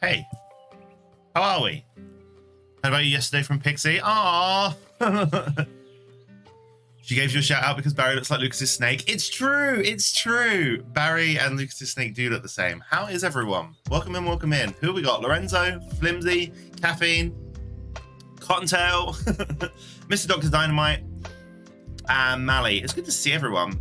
Hey, how are we? How about you yesterday from Pixie? Aww. She gave you a shout out because Barry looks like Lucas's snake. It's true. It's true. Barry and Lucas's snake do look the same. How is everyone? Welcome in. Welcome in. Who have we got? Lorenzo, Flimsy, Caffeine, Cottontail, Mr. Dr. Dynamite, and Mally. It's good to see everyone.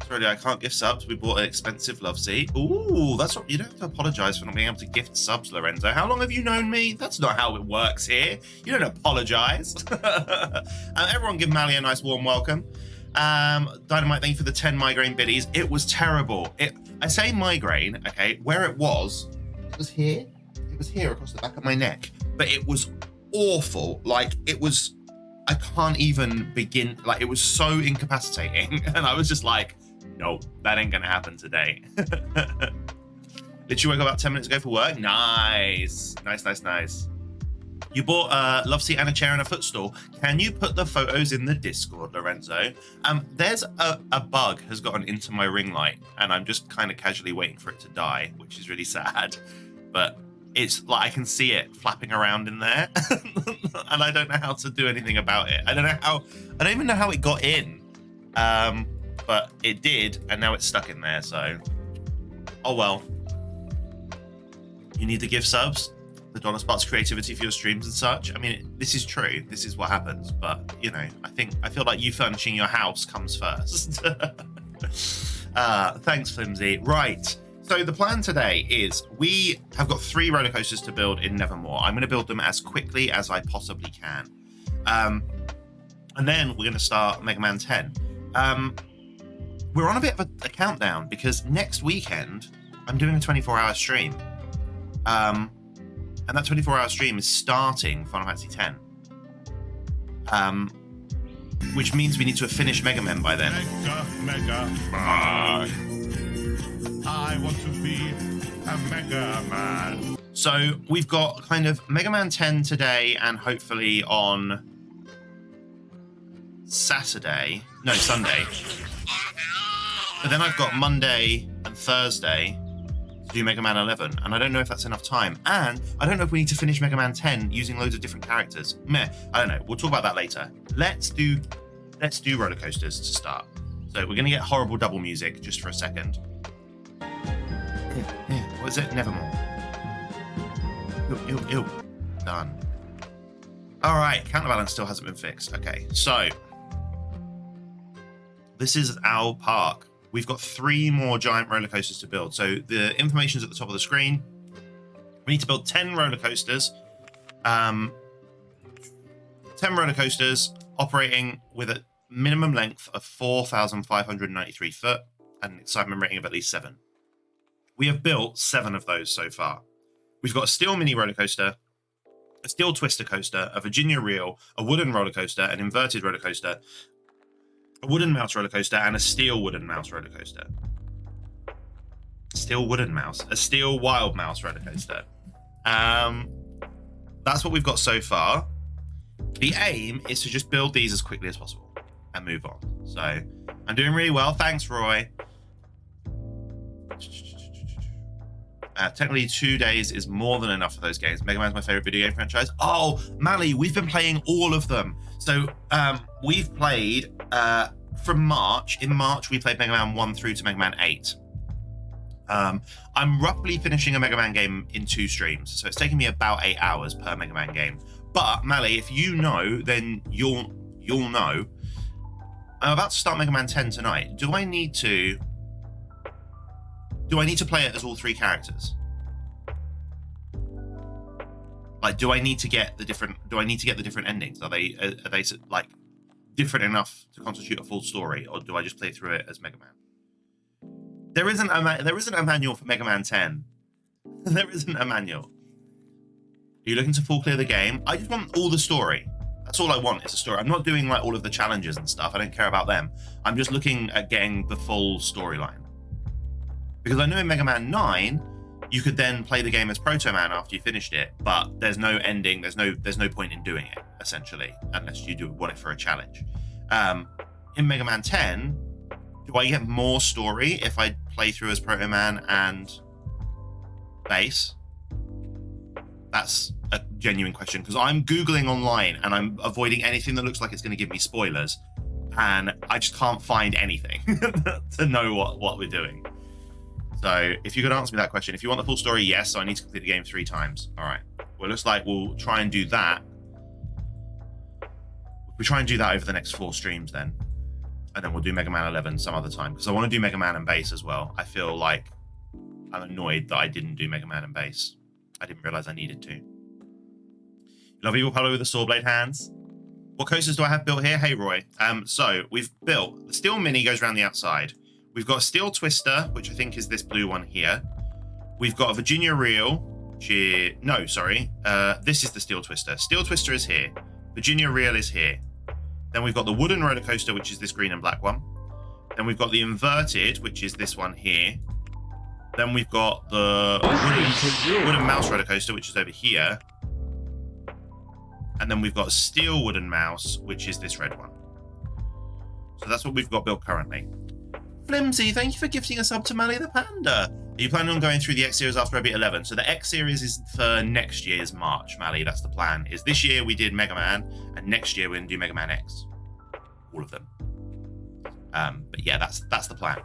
Sorry, I can't gift subs. We bought an expensive love seat. Ooh, that's what you don't have to apologize for not being able to gift subs, Lorenzo. How long have you known me? That's not how it works here. You don't apologize. Everyone give Mally a nice warm welcome. Dynamite, thank you for the 10 migraine biddies. It was terrible. I say migraine, okay, where it was here. It was here across the back of my neck. But it was awful. Like, it was, I can't even begin. Like, it was so incapacitating. And I was just like, no, that ain't gonna happen today. Literally woke up about 10 minutes ago for work. Nice. You bought a love seat and a chair and a footstool. Can you put the photos in the Discord, Lorenzo? There's a bug has gotten into my ring light, and I'm just kind of casually waiting for it to die, which is really sad. But it's like I can see it flapping around in there, and I don't know how to do anything about it. I don't even know how it got in. But it did, and now it's stuck in there, so oh well. You need to give subs. The dollar sparks creativity for your streams and such. I mean, this is true. This is what happens, but you know, I feel like you furnishing your house comes first. Thanks, Flimsy. Right. So the plan today is we have got 3 roller coasters to build in Nevermore. I'm going to build them as quickly as I possibly can. And then we're going to start Mega Man 10. We're on a bit of a countdown because next weekend I'm doing a 24-hour stream. And that 24-hour stream is starting Final Fantasy X. Which means we need to have finished Mega Man by then. Mega Man. I want to be a Mega Man. So we've got kind of Mega Man 10 today and hopefully on Sunday. But then I've got Monday and Thursday to do Mega Man 11, and I don't know if that's enough time. And I don't know if we need to finish Mega Man 10 using loads of different characters. Meh, I don't know. We'll talk about that later. Let's do roller coasters to start. So we're gonna get horrible double music just for a second. What is it? Nevermore. Ew. Done. All right, counterbalance still hasn't been fixed. Okay, so this is our park. We've got 3 more giant roller coasters to build. So the information's at the top of the screen. We need to build 10 roller coasters. 10 roller coasters operating with a minimum length of 4,593 foot and an excitement rating of at least 7. We have built 7 of those so far. We've got a steel mini roller coaster, a steel twister coaster, a Virginia reel, a wooden roller coaster, an inverted roller coaster, a wooden mouse roller coaster, and a steel wooden mouse roller coaster. Steel wooden mouse. A steel wild mouse roller coaster. That's what we've got so far. The aim is to just build these as quickly as possible and move on. So I'm doing really well. Thanks, Roy. Technically 2 days is more than enough for those games. Mega Man's my favorite video game franchise. Oh, Mally, we've been playing all of them. So we've played from March. In March, we played Mega Man 1 through to Mega Man 8. I'm roughly finishing a Mega Man game in 2 streams. So it's taking me about 8 hours per Mega Man game. But Mally, if you know, then you'll know. I'm about to start Mega Man 10 tonight. Do I need to play it as all 3 characters? Like, do I need to get the different endings? Are they like different enough to constitute a full story, or do I just play through it as Mega Man? There isn't a manual for Mega Man 10. There isn't a manual. Are you looking to full clear the game? I just want all the story. That's all I want, is a story. I'm not doing like all of the challenges and stuff. I don't care about them. I'm just looking at getting the full storyline. Because I know in Mega Man 9, you could then play the game as Proto Man after you finished it, but there's no ending, there's no point in doing it, essentially, unless you want it for a challenge. In Mega Man 10, do I get more story if I play through as Proto Man and Bass? That's a genuine question, because I'm Googling online and I'm avoiding anything that looks like it's going to give me spoilers. And I just can't find anything to know what we're doing. So if you could answer me that question, if you want the full story, yes. So I need to complete the game 3 times. All right. Well, it looks like we'll try and do that. We'll try and do that over the next 4 streams then. And then we'll do Mega Man 11 some other time. Because I want to do Mega Man and Bass as well. I feel like I'm annoyed that I didn't do Mega Man and Bass. I didn't realize I needed to. Love Evil Polo with the saw blade hands. What coasters do I have built here? Hey, Roy. So we've built... The steel mini goes around the outside. We've got a steel twister, which I think is this blue one here. We've got a Virginia reel, which is... No, sorry. This is the steel twister. Steel twister is here. Virginia reel is here. Then we've got the wooden roller coaster, which is this green and black one. Then we've got the inverted, which is this one here. Then we've got the wooden mouse roller coaster, which is over here. And then we've got a steel wooden mouse, which is this red one. So that's what we've got built currently. Flimsy, thank you for gifting a sub to Mally the Panda. Are you planning on going through the X series after I beat 11? So the X series is for next year's March, Mally. That's the plan. Is this year we did Mega Man, and next year we're going to do Mega Man X. All of them. But yeah, that's the plan.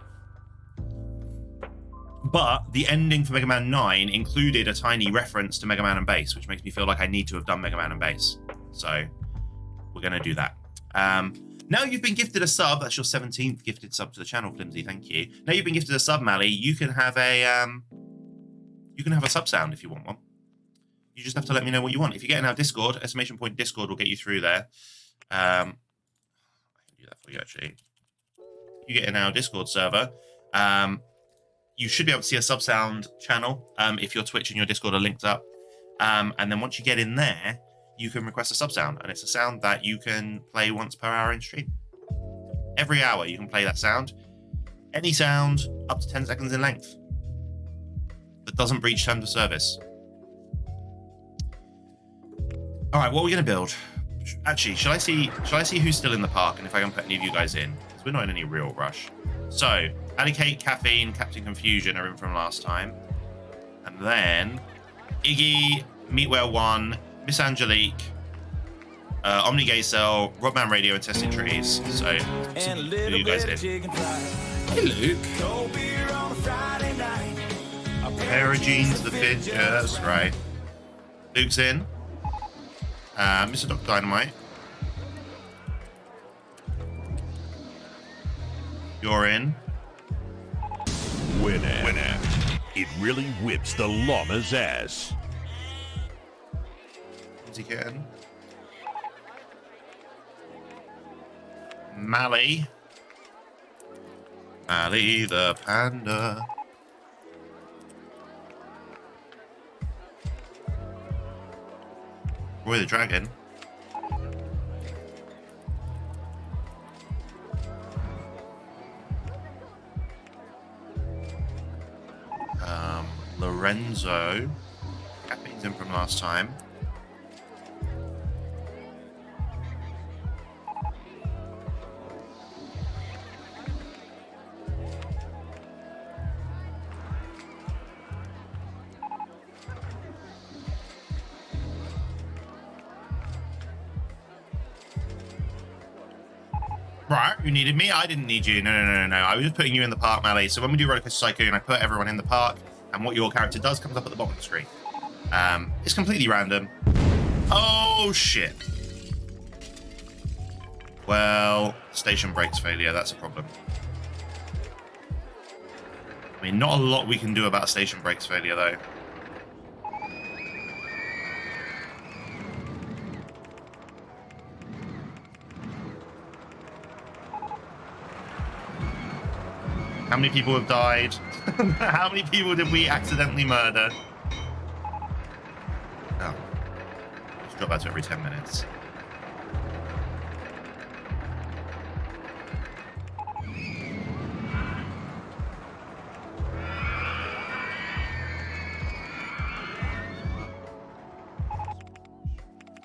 But the ending for Mega Man 9 included a tiny reference to Mega Man and Bass, which makes me feel like I need to have done Mega Man and Bass. So we're going to do that. Now you've been gifted a sub. That's your 17th gifted sub to the channel, Flimsy. Thank you. Now you've been gifted a sub, Mally. You can have a sub sound if you want one. You just have to let me know what you want. If you get in our Discord, !Discord will get you through there. I can do that for you actually. You get in our Discord server. You should be able to see a sub sound channel if your Twitch and your Discord are linked up. And then once you get in there, you can request a sub sound, and it's a sound that you can play once per hour in stream. Every hour you can play that sound. Any sound up to 10 seconds in length that doesn't breach terms of service. All right, what are we going to build? Actually, shall I see who's still in the park and if I can put any of you guys in? Because we're not in any real rush. So, Alley Cake, Caffeine, Captain Confusion are in from last time. And then Iggy, Meatware 1, Miss Angelique, Omni Gay Cell, Rodman Radio, and Testing Trees. So, who are you guys in? Hey, Luke. A pair of jeans, the fit. Yeah, that's right. Luke's in. Mr. Dr. Dynamite. You're in. Winner. It really whips the llama's ass. Is he getting? Mally the Panda. Roy the Dragon. Lorenzo. Caffeine's in from last time. Right, you needed me? I didn't need you. No. I was just putting you in the park, Mally. So when we do Rollercoaster Tycoon, I put everyone in the park, and what your character does comes up at the bottom of the screen. It's completely random. Oh, shit. Well, station brakes failure. That's a problem. I mean, not a lot we can do about station brakes failure, though. How many people have died? How many people did we accidentally murder? Oh. Let's drop that to every 10 minutes.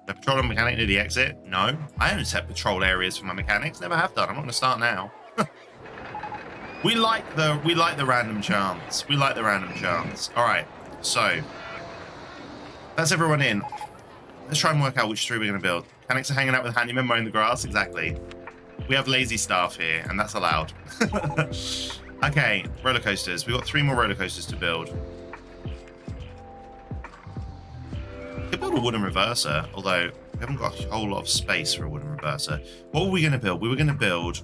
The patrol and mechanic near the exit? No. I only set patrol areas for my mechanics. Never have done. I'm not going to start now. We like the random chance. We like the random chance. All right, so That's everyone in. Let's try and work out which 3 we're going to build. Mechanics are hanging out with Handyman mowing the grass. Exactly. We have lazy staff here, and that's allowed. Okay, roller coasters. We've got 3 more roller coasters to build. We could build a wooden reverser, although we haven't got a whole lot of space for a wooden reverser. What were we going to build? We were going to build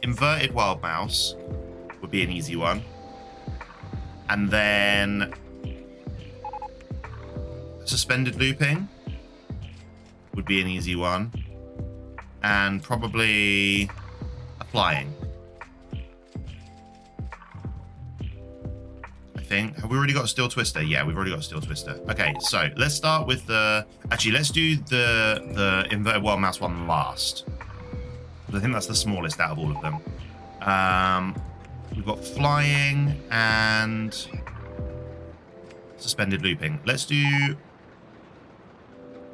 inverted wild mouse would be an easy one. And then suspended looping would be an easy one. And probably a flying. I think. Have we already got a steel twister? Yeah, we've already got a steel twister. Okay, so let's start with the... Actually, let's do the inverted wild mouse one last. I think that's the smallest out of all of them. We've got flying and suspended looping. Let's do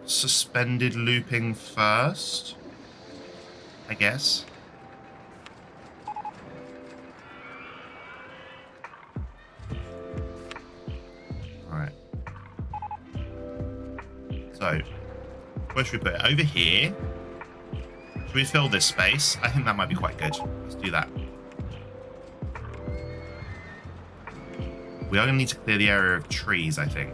suspended looping first, I guess. All right. So, where should we put it? Over here. Should we fill this space? I think that might be quite good. Let's do that. We are going to need to clear the area of trees, I think.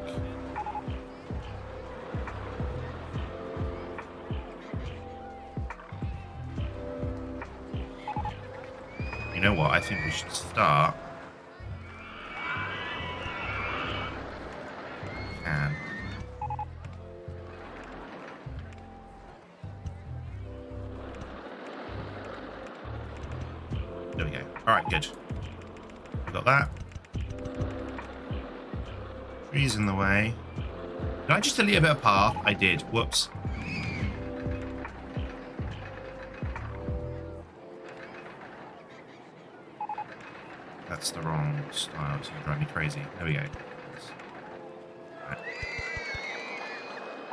You know what? I think we should start. Can. There we go. All right, good. We got that. Trees in the way. Did I just delete a bit of path? I did. Whoops. That's the wrong style. It's going to drive me crazy. There we go. Right.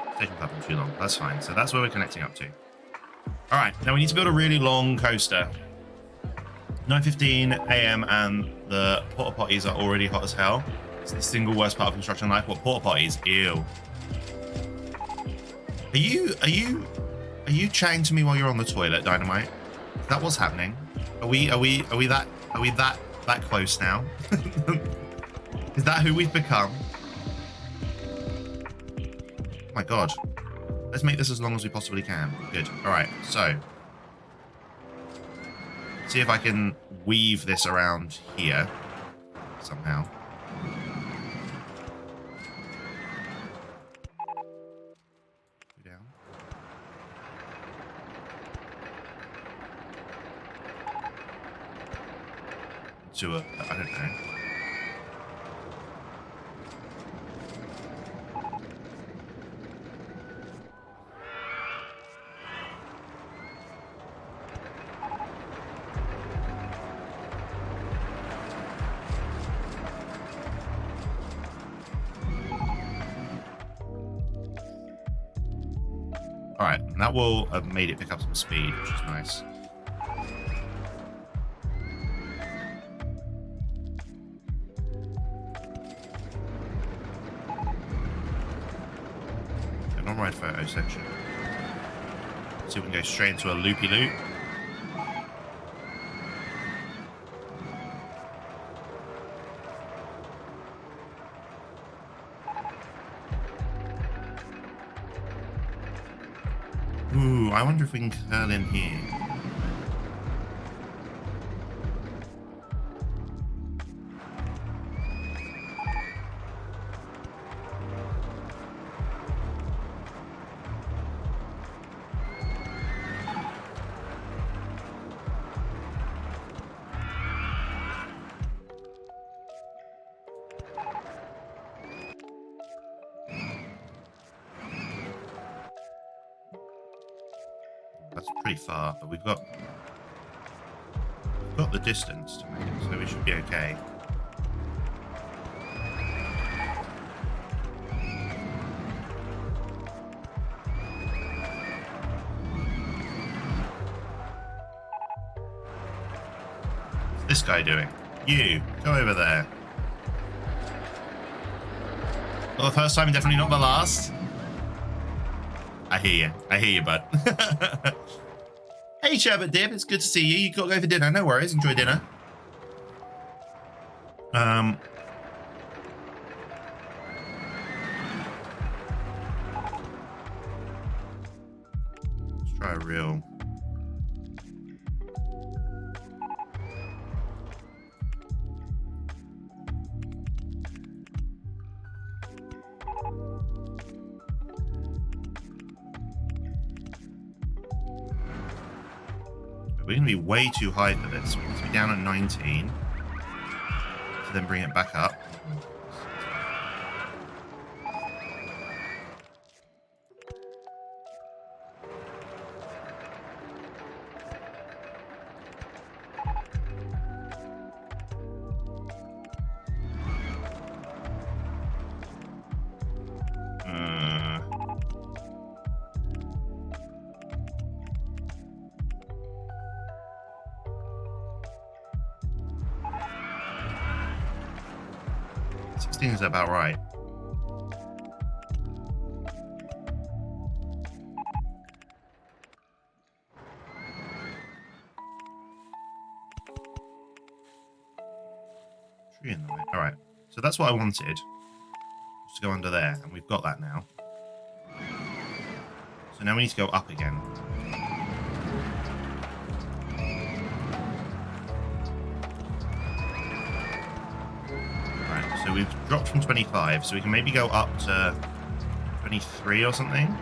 It's taking platform too long. That's fine. So that's where we're connecting up to. All right. Now we need to build a really long coaster. 9:15 a.m. and the porta potties are already hot as hell. It's the single worst part of construction life. What, porta potties? Ew. Are you chatting to me while you're on the toilet, Dynamite? Is that what's happening? Are we that close now? Is that who we've become? Oh my god. Let's make this as long as we possibly can. Good. All right. So, see if I can weave this around here somehow. Down. To a, I don't know. All right, and that will have made it pick up some speed, which is nice. Non-ride photo section. See if we can go straight into a loopy-loop. Ooh, I wonder if we can curl in here. That's pretty far, but we've got the distance to make it, so we should be okay. What's this guy doing? You, go over there. Not the first time, definitely not the last. I hear you, bud. Hey, Sherbet Dip, it's good to see you. You got to go for dinner. No worries, enjoy dinner. Let's try a real. We're going to be way too high for this. We need to be down at 19. To then bring it back up. Is about right. Tree in the way. All right. So that's what I wanted. Just to go under there, and we've got that now. So now we need to go up again. So we've dropped from 25, so we can maybe go up to 23 or something.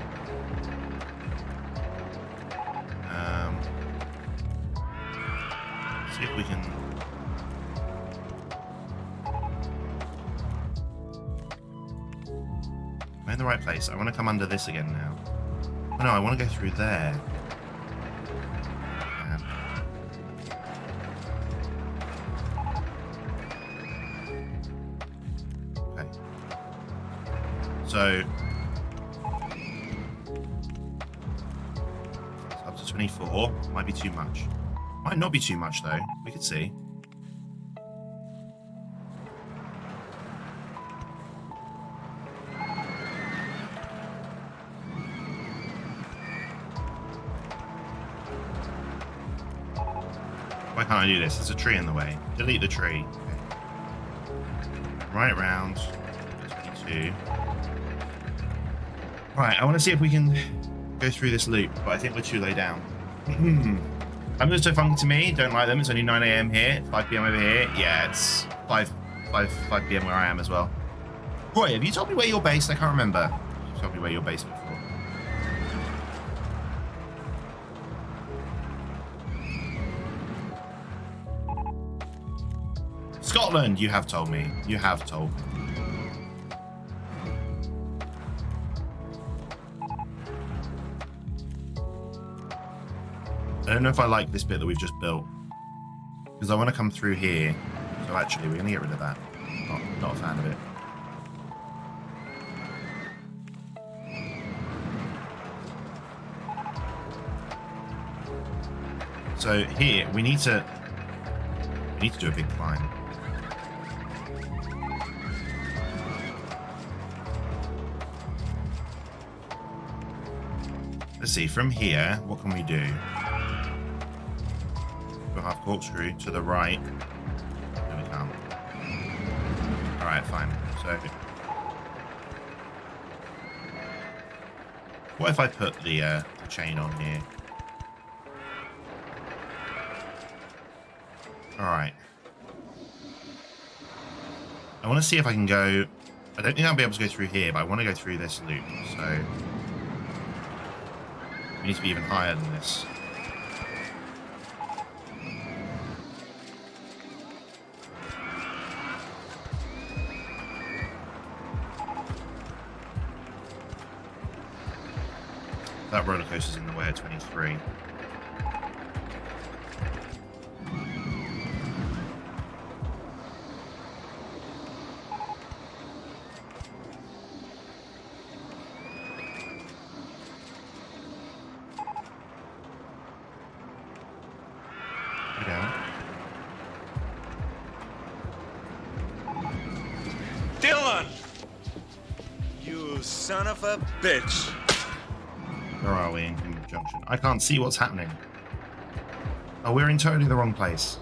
See if we can. Am I in the right place? I want to come under this again now. Oh no, I want to go through there. So up to 24 might be too much. Might not be too much though. We could see. Why can't I do this? There's a tree in the way. Delete the tree. Okay. Right round. 22. Right, I want to see if we can go through this loop, but I think we're too low down. I'm just so funky to me. Don't like them. It's only 9 AM here. 5 PM over here. Yeah, it's 5 PM where I am as well. Roy, have you told me where you're based? I can't remember. You told me where you're based before. Scotland, you have told me. You have told me. I don't know if I like this bit that we've just built, because I want to come through here. So actually, we're going to get rid of that. Not a fan of it. So here we need to do a big climb. Let's see, from here, what can we do? Go half corkscrew to the right. No, we can't. Alright, fine. So what if I put the chain on here? Alright. I want to see if I can go. I don't think I'll be able to go through here, but I want to go through this loop, so we need to be even higher than this. That roller coaster's in the way at 23. Dylan! son of a bitch. Where are we in Cambridge Junction? I can't see what's happening. Oh, we're in totally the wrong place.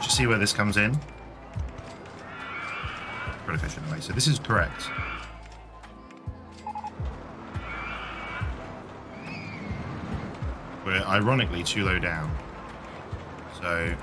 See where this comes in. Rollercoaster anyway, so this is correct. We're ironically too low down. So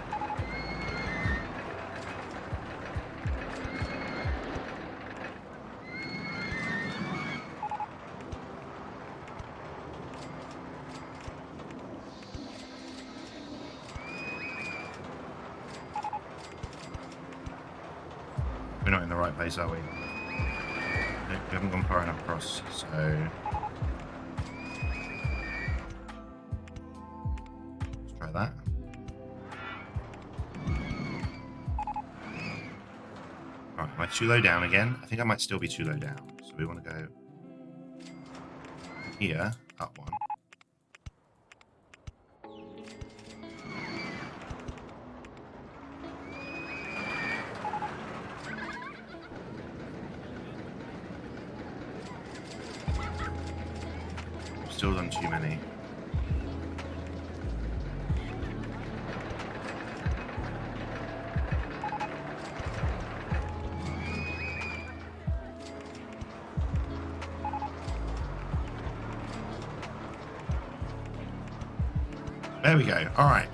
we're not in the right place, are we? Nope, we haven't gone far enough across, so let's try that. Right, am I too low down again? I think I might still be too low down. So we want to go here, up one. Still done too many. There we go. All right.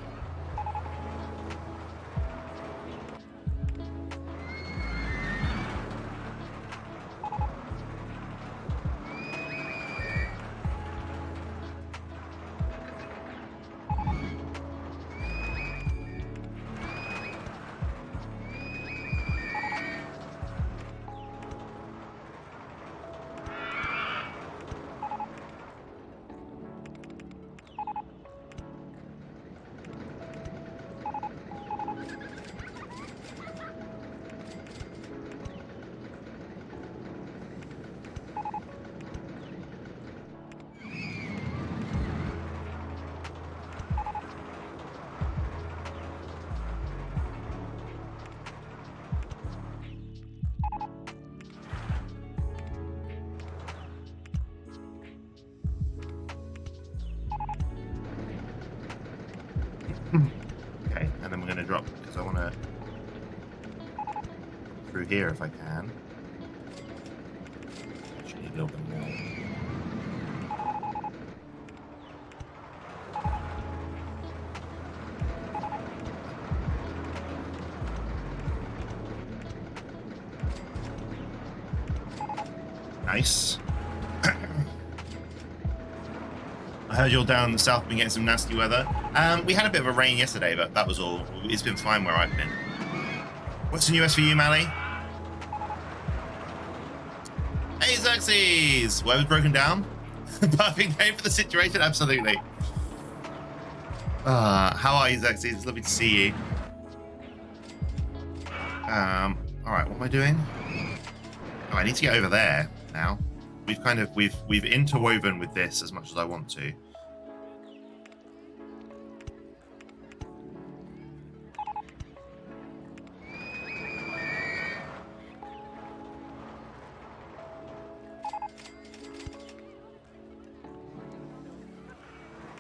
Okay, and then we're going to drop because I want to through here if I can. Actually, need a little bit more. Nice. I heard you're down south been getting some nasty weather. We had a bit of a rain yesterday, but that was all. It's been fine where I've been. What's the newest for you, Mally? Hey, Xerxes! Weather's broken down. Perfect name for the situation, absolutely. How are you, Xerxes? It's lovely to see you. Alright, what am I doing? Oh, I need to get over there now. We've interwoven with this as much as I want to.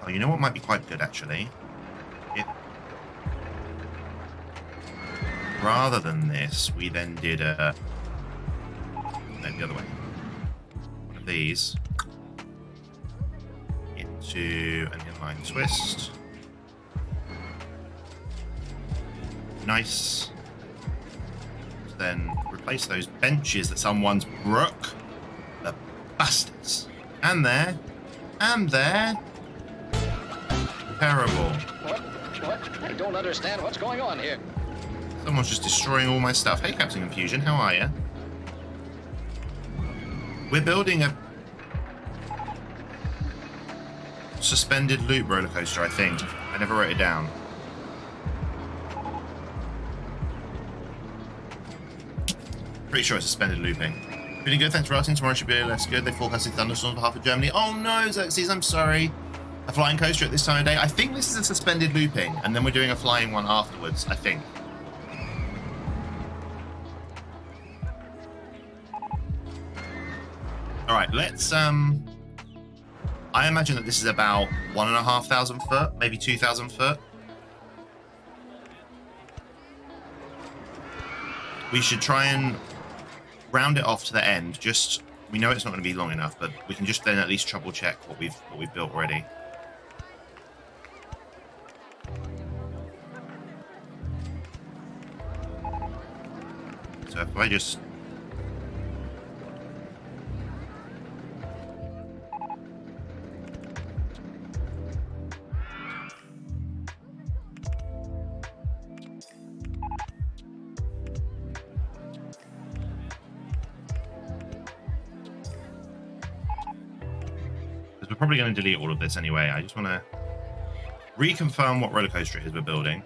Oh, you know what might be quite good actually? Rather than this, we then did a the other way. One of these into an inline twist. Nice. Then replace those benches that someone's broke. The bastards. And there. And there. Terrible. What? I don't understand what's going on here. Someone's just destroying all my stuff. Hey, Captain Confusion, how are you? We're building a suspended loop roller coaster, I think. I never wrote it down. Pretty sure it's suspended looping. Really good, thanks for asking. Tomorrow should be less good. They forecasted thunderstorms for half of Germany. Oh no, Xerxes, I'm sorry. A flying coaster at this time of day. I think this is a suspended looping, and then we're doing a flying one afterwards, I think. Alright, let's I imagine that this is about 1,500 foot, maybe 2,000 foot. We should try and round it off to the end. Just, we know it's not going to be long enough, but we can just then at least trouble check what we've built already. So if I just we're probably going to delete all of this anyway. I just want to reconfirm what roller coaster it is we're building.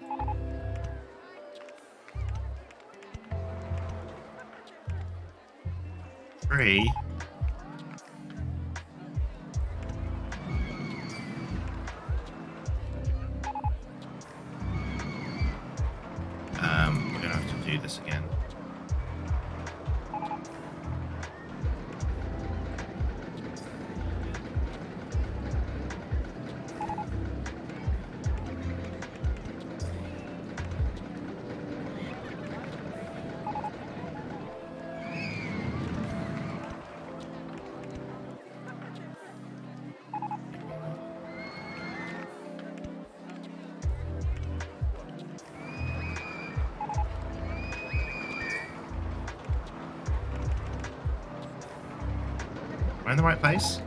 Three. We're going to have to do this again. Am I in the right place?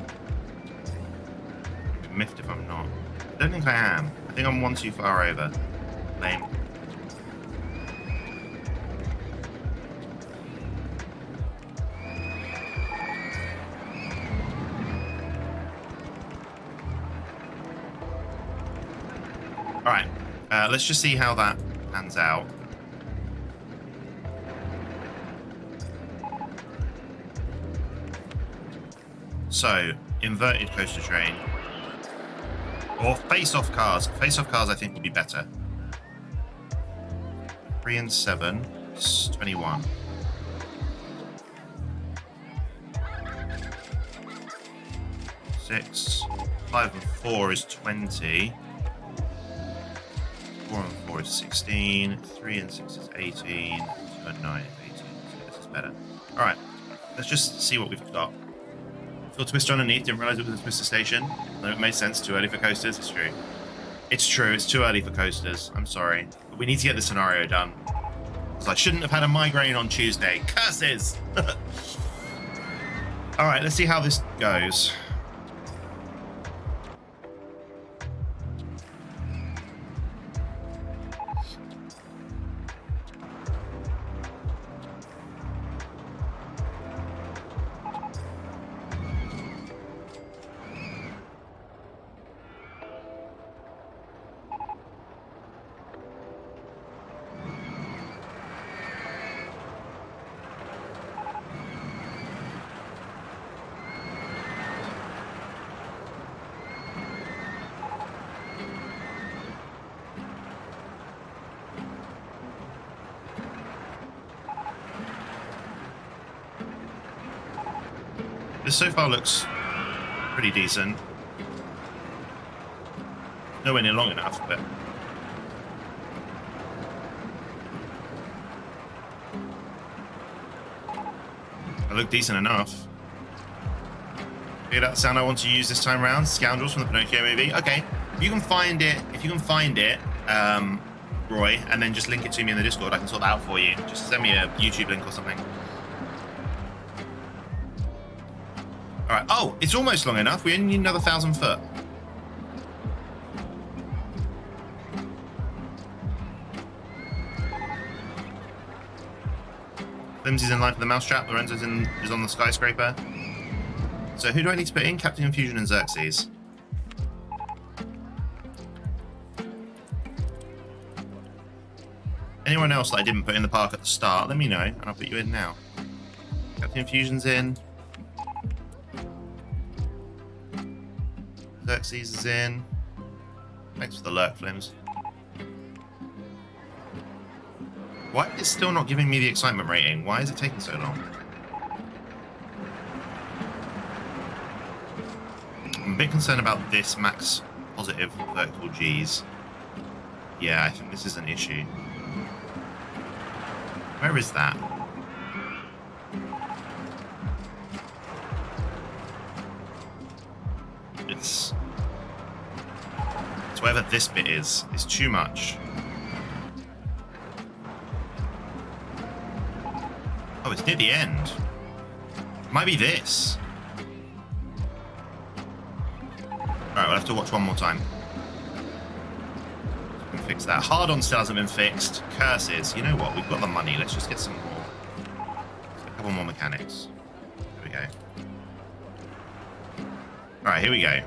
I'm miffed if I'm not. I don't think I am. I think I'm one too far over. Lame. Alright, let's just see how that pans out. So, inverted coaster train. Or face-off cars. Face-off cars I think will be better. 3 and 7 is 21. 6. 5 and 4 is 20. 4 and 4 is 16. 3 and 6 is 18. 2 and 9 is 18. So this is better. Alright, let's just see what we've got. Full twister underneath, didn't realise it was a twister station. No, it made sense, too early for coasters, it's true. It's true, it's too early for coasters, I'm sorry. But we need to get the scenario done. Because I shouldn't have had a migraine on Tuesday. Curses! Alright, let's see how this goes. This so far looks pretty decent. Nowhere near long enough, but... I look decent enough. Figured out the sound I want to use this time around. Scoundrels from the Pinocchio movie. Okay, if you can find it, Roy, and then just link it to me in the Discord, I can sort that out for you. Just send me a YouTube link or something. All right. Oh, it's almost long enough. We only need another 1,000 foot. Flimsy's in line for the mousetrap. Lorenzo's is on the skyscraper. So who do I need to put in? Captain Confusion and Xerxes. Anyone else that I didn't put in the park at the start, let me know, and I'll put you in now. Captain Confusion's in. Xerxes is in. Thanks for the lurk, Flims. Why is it still not giving me the excitement rating? Why is it taking so long? I'm a bit concerned about this max positive vertical Gs. Yeah, I think this is an issue. Where is that? It's wherever this bit is. It's too much. Oh, it's near the end. Might be this. Alright, we'll have to watch one more time. Fix that. Hard-on still hasn't been fixed. Curses. You know what? We've got the money. Let's just get some more. A couple more mechanics. There we go. Alright, here we go.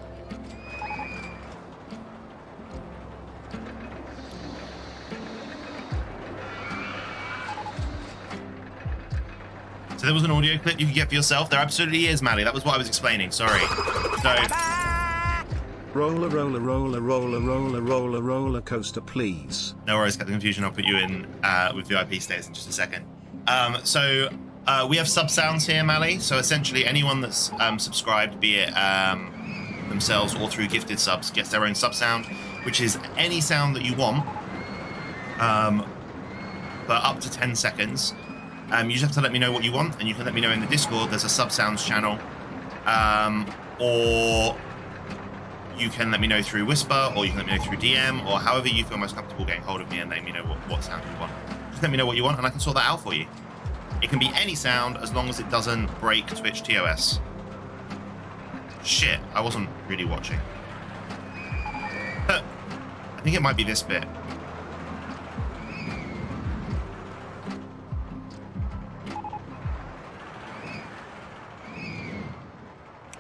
So there was an audio clip you could get for yourself. There absolutely is, Mally. That was what I was explaining. Sorry. So... roller coaster, please. No worries, Captain Confusion. I'll put you in with VIP stays in just a second. So we have sub sounds here, Mally. So essentially, anyone that's subscribed, be it themselves or through gifted subs, gets their own sub sound, which is any sound that you want, but up to 10 seconds. You just have to let me know what you want, and you can let me know in the Discord. There's a sub sounds channel, or you can let me know through Whisper, or you can let me know through DM, or however you feel most comfortable getting hold of me and letting me know what sound you want. Just let me know what you want, and I can sort that out for you. It can be any sound as long as it doesn't break Twitch TOS. Shit, I wasn't really watching. I think it might be this bit.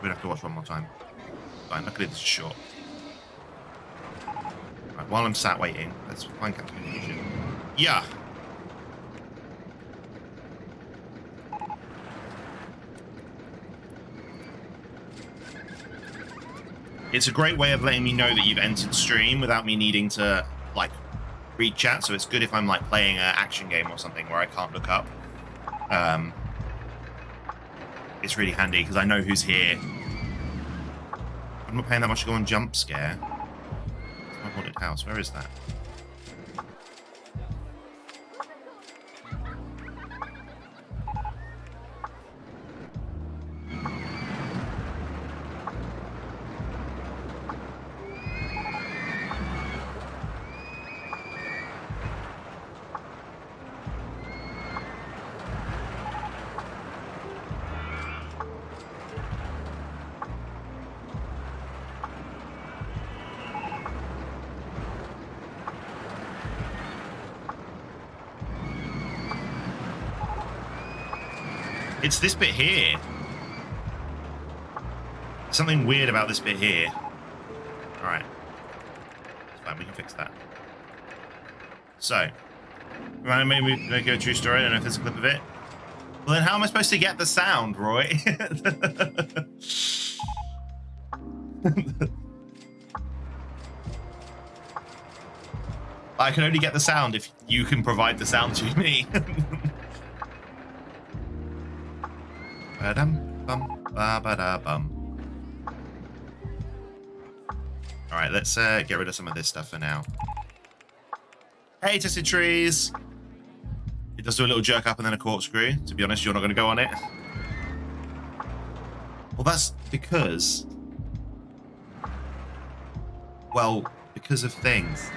We'd have to watch one more time. Fine, luckily this is short. Right, while I'm sat waiting, let's find Captain Confusion. Yeah! It's a great way of letting me know that you've entered stream without me needing to, like, read chat, so it's good if I'm, like, playing an action game or something where I can't look up. It's really handy, because I know who's here. I'm not paying that much to go on jump scare. It's my haunted house. Where is that? It's this bit here. Something weird about this bit here. Alright. It's fine, we can fix that. So. Maybe make a true story. I don't know if there's a clip of it. Well, then how am I supposed to get the sound, Roy? I can only get the sound if you can provide the sound to me. Alright, let's get rid of some of this stuff for now. Hey, Tested Trees! It does do a little jerk up and then a corkscrew. To be honest, you're not going to go on it. Well, that's because... Well, because of things.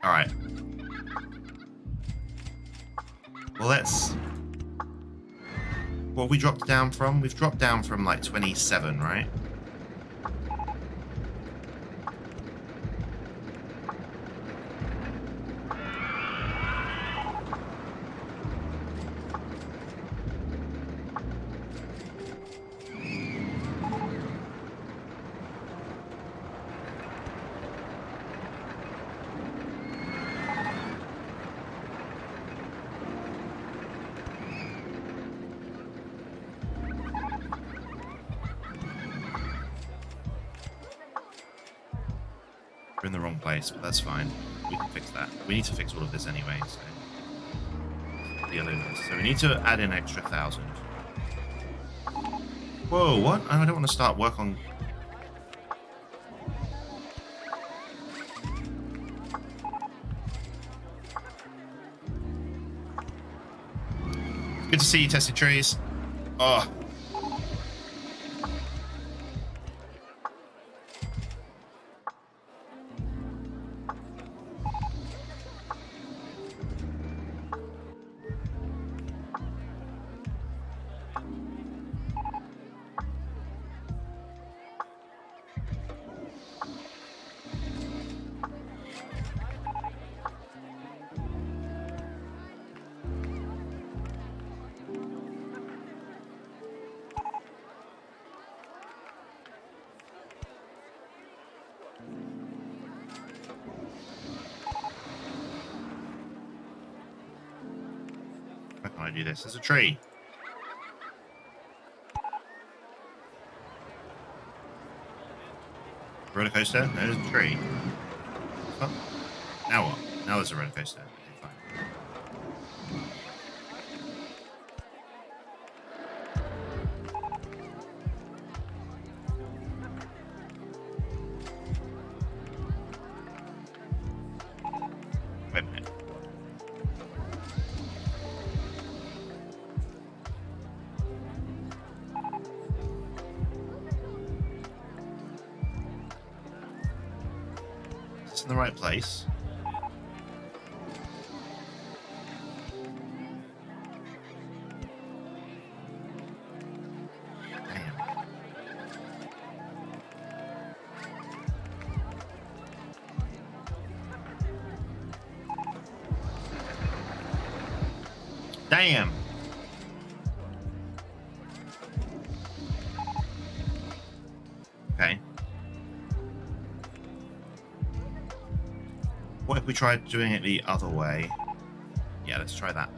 Alright. Well, let's... What have we dropped down from? We've dropped down from, like, 27, right? We're in the wrong place, but that's fine. We can fix that. We need to fix all of this anyway, so... The yellowness. So we need to add in extra 1,000. Whoa, what? I don't want to start work on... Good to see you, Tested Trees. Oh. How can I do this? There's a tree. Roller coaster? No, there's a tree. What? Now what? Now there's a roller coaster. Okay, fine. Wait a minute. Is this in the right place? Damn. Damn. Okay. What if we tried doing it the other way? Yeah, let's try that.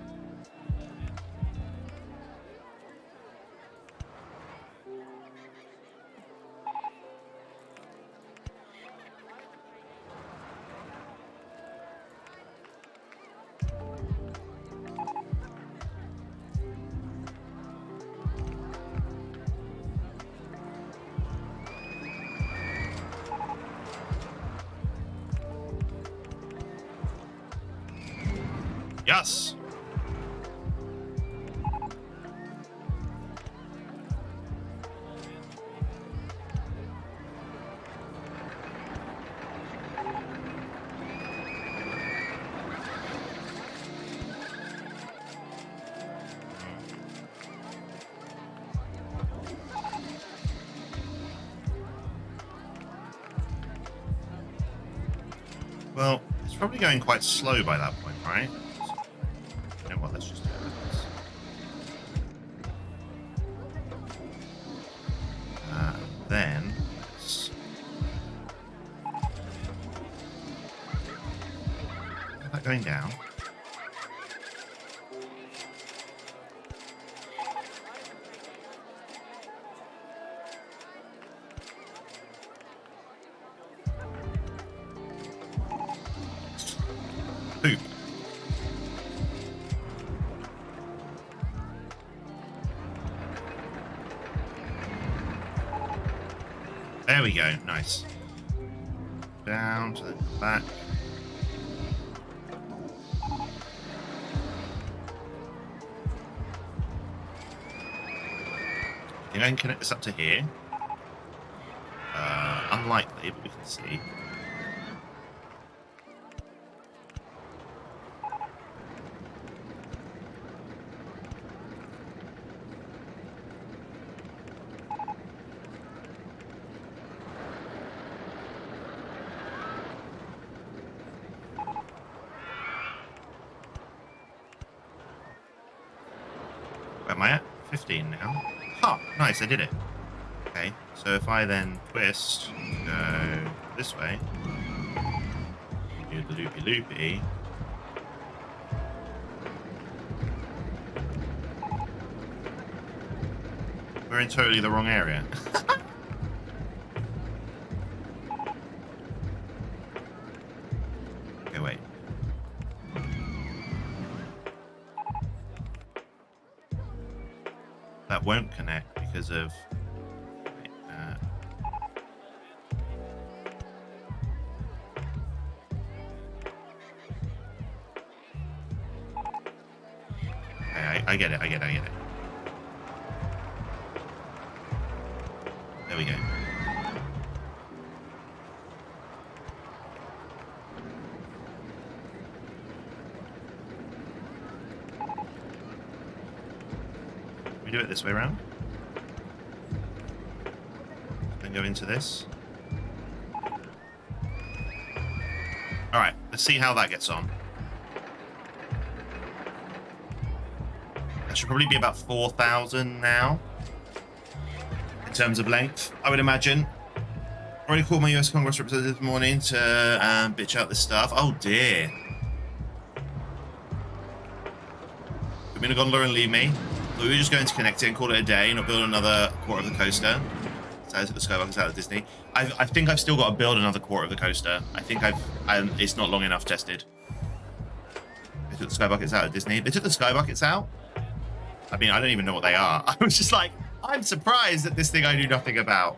Yes! Well, it's probably going quite slow by that point, right? You know what, let's just do it like this. Then, let's... Is that going down? Poop. There we go, nice. Down to the back. think I can connect this up to here. Unlikely, but we can see. Where am I at? 15 now. Huh, nice, I did it. Okay, so if I then twist, go this way, do the loopy-loopy, we're in totally the wrong area. Okay, wait. That won't connect because of... I get it. There we go. We do it this way around. Then go into this. Alright, let's see how that gets on. That should probably be about 4,000 now. In terms of length, I would imagine. Already called my US Congress representative this morning to bitch out this stuff. Oh dear. Put me in a gondola and leave me. So we were just going to connect it and call it a day, not build another quarter of the coaster. So the Skybox out of Disney. I think I've still got to build another quarter of the coaster. I think it's not long enough tested. They took the sky buckets out of Disney. They took the sky buckets out. I mean, I don't even know what they are. I was just like, I'm surprised at this thing I knew nothing about.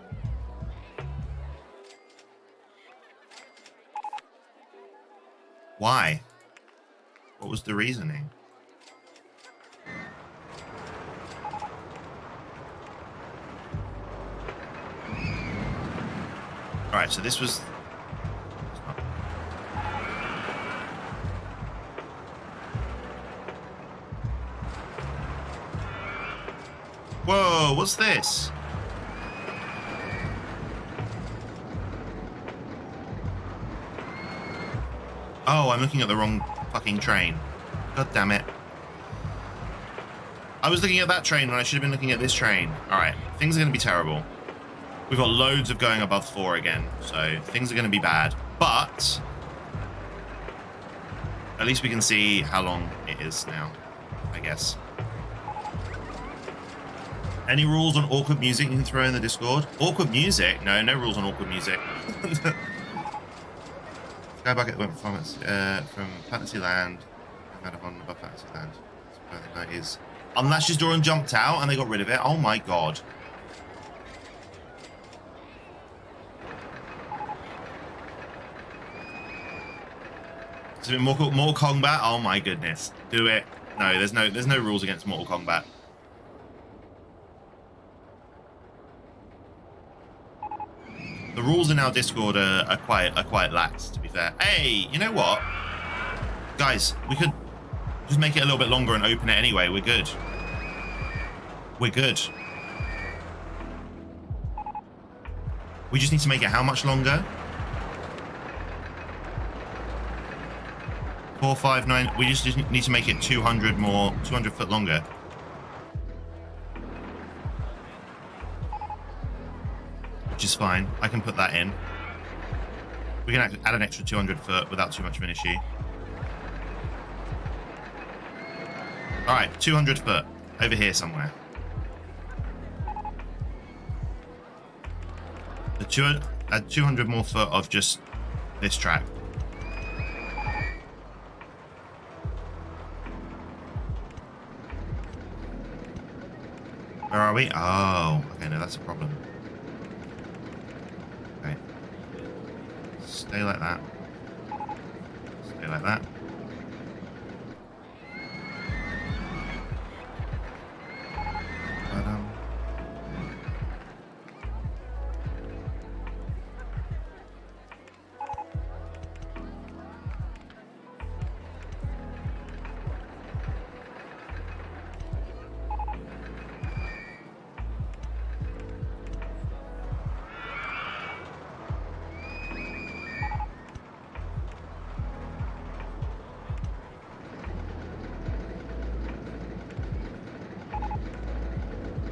Why? What was the reasoning? Alright, so this was... Whoa, what's this? Oh, I'm looking at the wrong fucking train. God damn it. I was looking at that train when I should have been looking at this train. Alright, things are going to be terrible. We've got loads of going above 4 again, so things are going to be bad. But at least we can see how long it is now, I guess. Any rules on awkward music you can throw in the Discord? Awkward music? No, no rules on awkward music. Skybucket went from Fantasyland. Above Fantasyland. I think that is. Unless your door and jumped out and they got rid of it. Oh my god. Is it Mortal Kombat? Oh my goodness. Do it. No, there's no rules against Mortal Kombat. The rules in our Discord are quite lax, to be fair. Hey, you know what? Guys, we could just make it a little bit longer and open it anyway. We're good. We're good. We just need to make it how much longer? 459. We just need to make it 200 foot longer. Which is fine. I can put that in. We can add an extra 200 foot without too much of an issue. Alright, 200 foot. Over here somewhere. Add 200 more foot of just this track. Where are we? Oh, okay, no, that's a problem. Okay. Stay like that. Stay like that.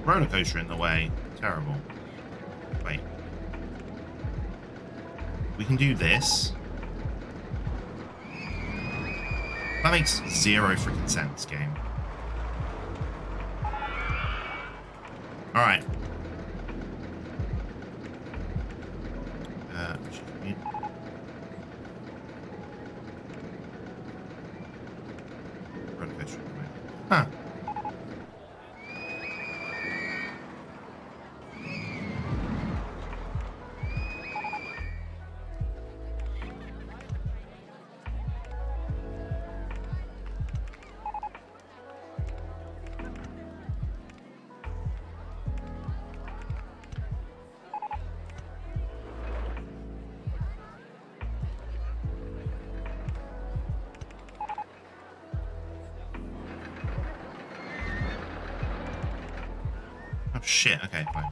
roller coaster in the way. Terrible. Wait. We can do this. That makes zero freaking sense, game. Alright. Roller coaster. Huh. Oh shit, okay, fine.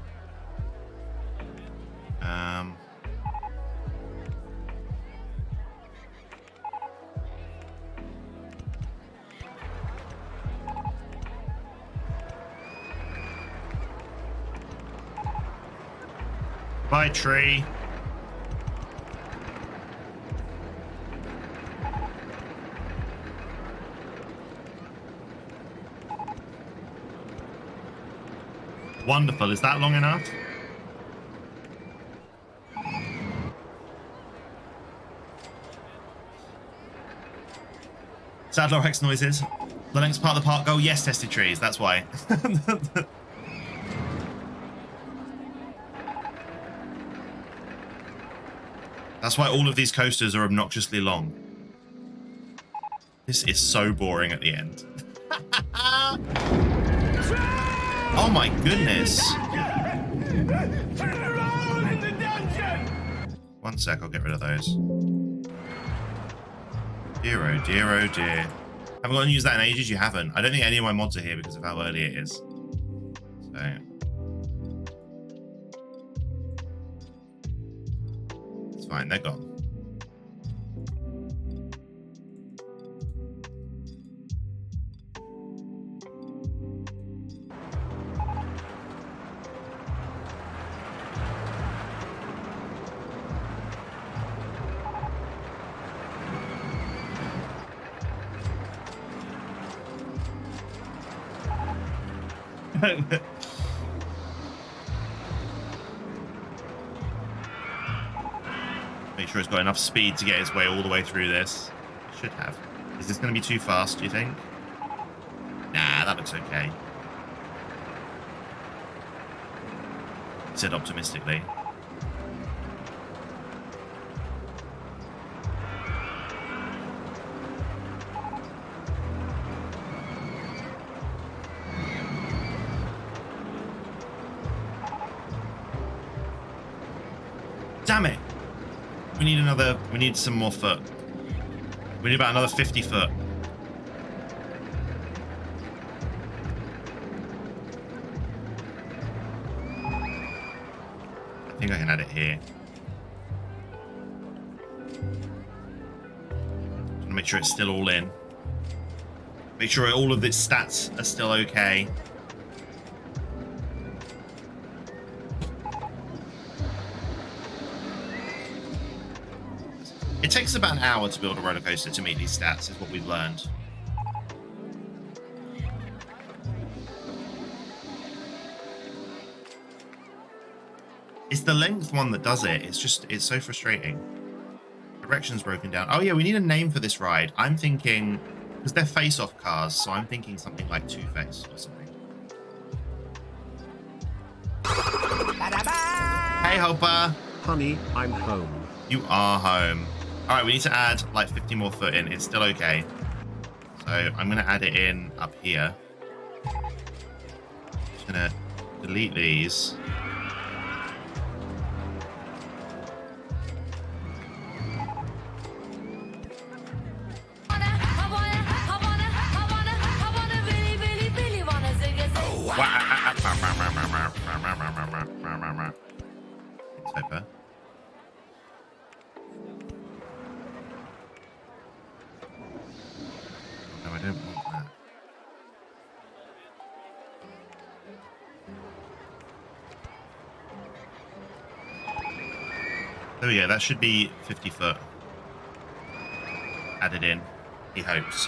Bye, tree. Wonderful. Is that long enough? Sad Lorex noises. The length's part of the park. Oh, yes, tested trees. That's why. That's why all of these coasters are obnoxiously long. This is so boring at the end. Oh my goodness. One sec, I'll get rid of those. Dear oh dear oh dear. Haven't gotten to use that in ages? You haven't. I don't think any of my mods are here because of how early it is. So. It's fine, they're gone. Make sure it's got enough speed to get its way all the way through this. It should have. Is this going to be too fast, do you think? Nah, that looks okay. Said optimistically. Damn it! We need some more foot. We need about another 50 foot. I think I can add it here. Make sure it's still all in. Make sure all of its stats are still okay. It takes about an hour to build a roller coaster to meet these stats, is what we've learned. It's the length one that does it. It's so frustrating. Direction's broken down. Oh yeah, we need a name for this ride. I'm thinking, because they're face-off cars, so I'm thinking something like Two-Face or something. Hey, Hopper. Honey, I'm home. You are home. All right, we need to add like 50 more foot in. It's still okay. So I'm going to add it in up here. Just going to delete these. It's over. No, I don't want that. There we go. That should be 50 foot added in. He hopes.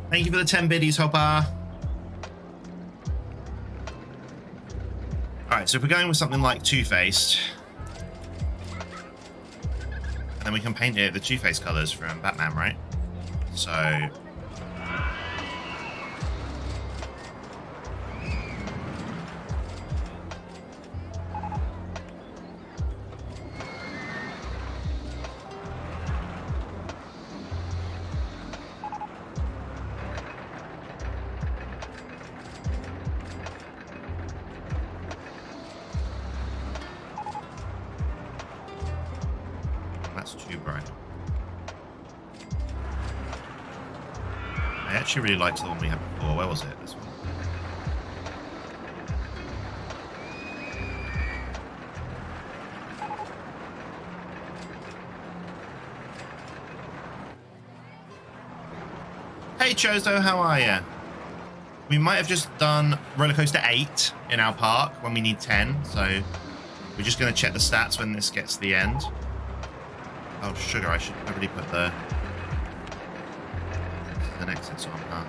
Thank you for the 10 biddies, Hopper. Alright, so if we're going with something like two-faced, and then we can paint it the two-faced colours from Batman, right? So... that's too bright. I actually really liked the one we had before. Where was it? This one. Hey Chozo, how are ya? We might have just done Rollercoaster 8 in our park when we need 10, so we're just going to check the stats when this gets to the end. Oh, sugar, I should probably put the exits on that.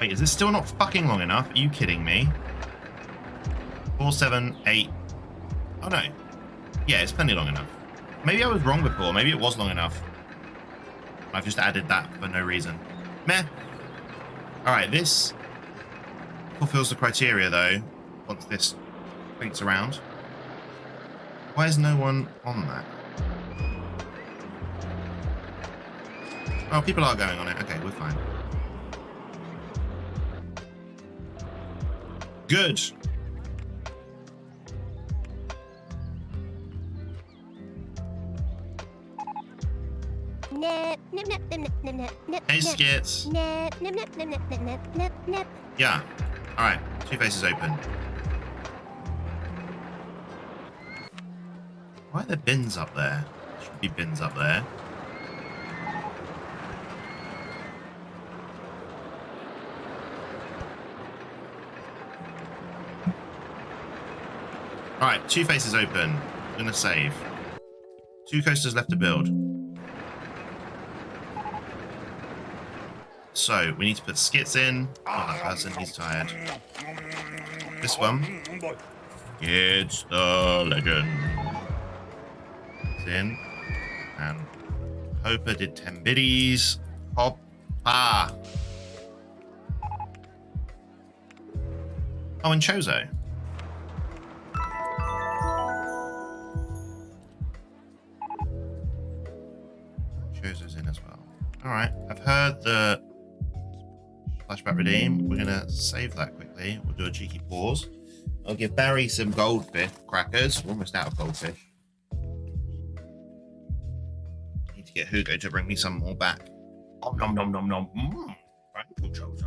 Wait, is this still not fucking long enough? Are you kidding me? 4, 7, 8. Oh no. Yeah, it's plenty long enough. Maybe I was wrong before. Maybe it was long enough. I've just added that for no reason. Meh. Alright, this fulfills the criteria though, once this paints around. Why is no one on that? Oh, people are going on it. Okay, we're fine. Good. Hey, Skits. Yeah. Alright. Two faces open. Why are there bins up there? Should be bins up there. Alright, two faces open. I'm gonna save. 2 coasters left to build. So, we need to put skits in. Oh, that person, he's tired. This one. It's the legend. It's in. And Hopper did 10 biddies. Hoppa. Oh, and Chozo. Chozo's in as well. Alright, I've heard the flashback redeem. We're gonna save that quickly. We'll do a cheeky pause. I'll give Barry some goldfish crackers. We're almost out of goldfish. Need to get Hugo to bring me some more back. Oh, nom nom nom nom. Thank you, Chozo.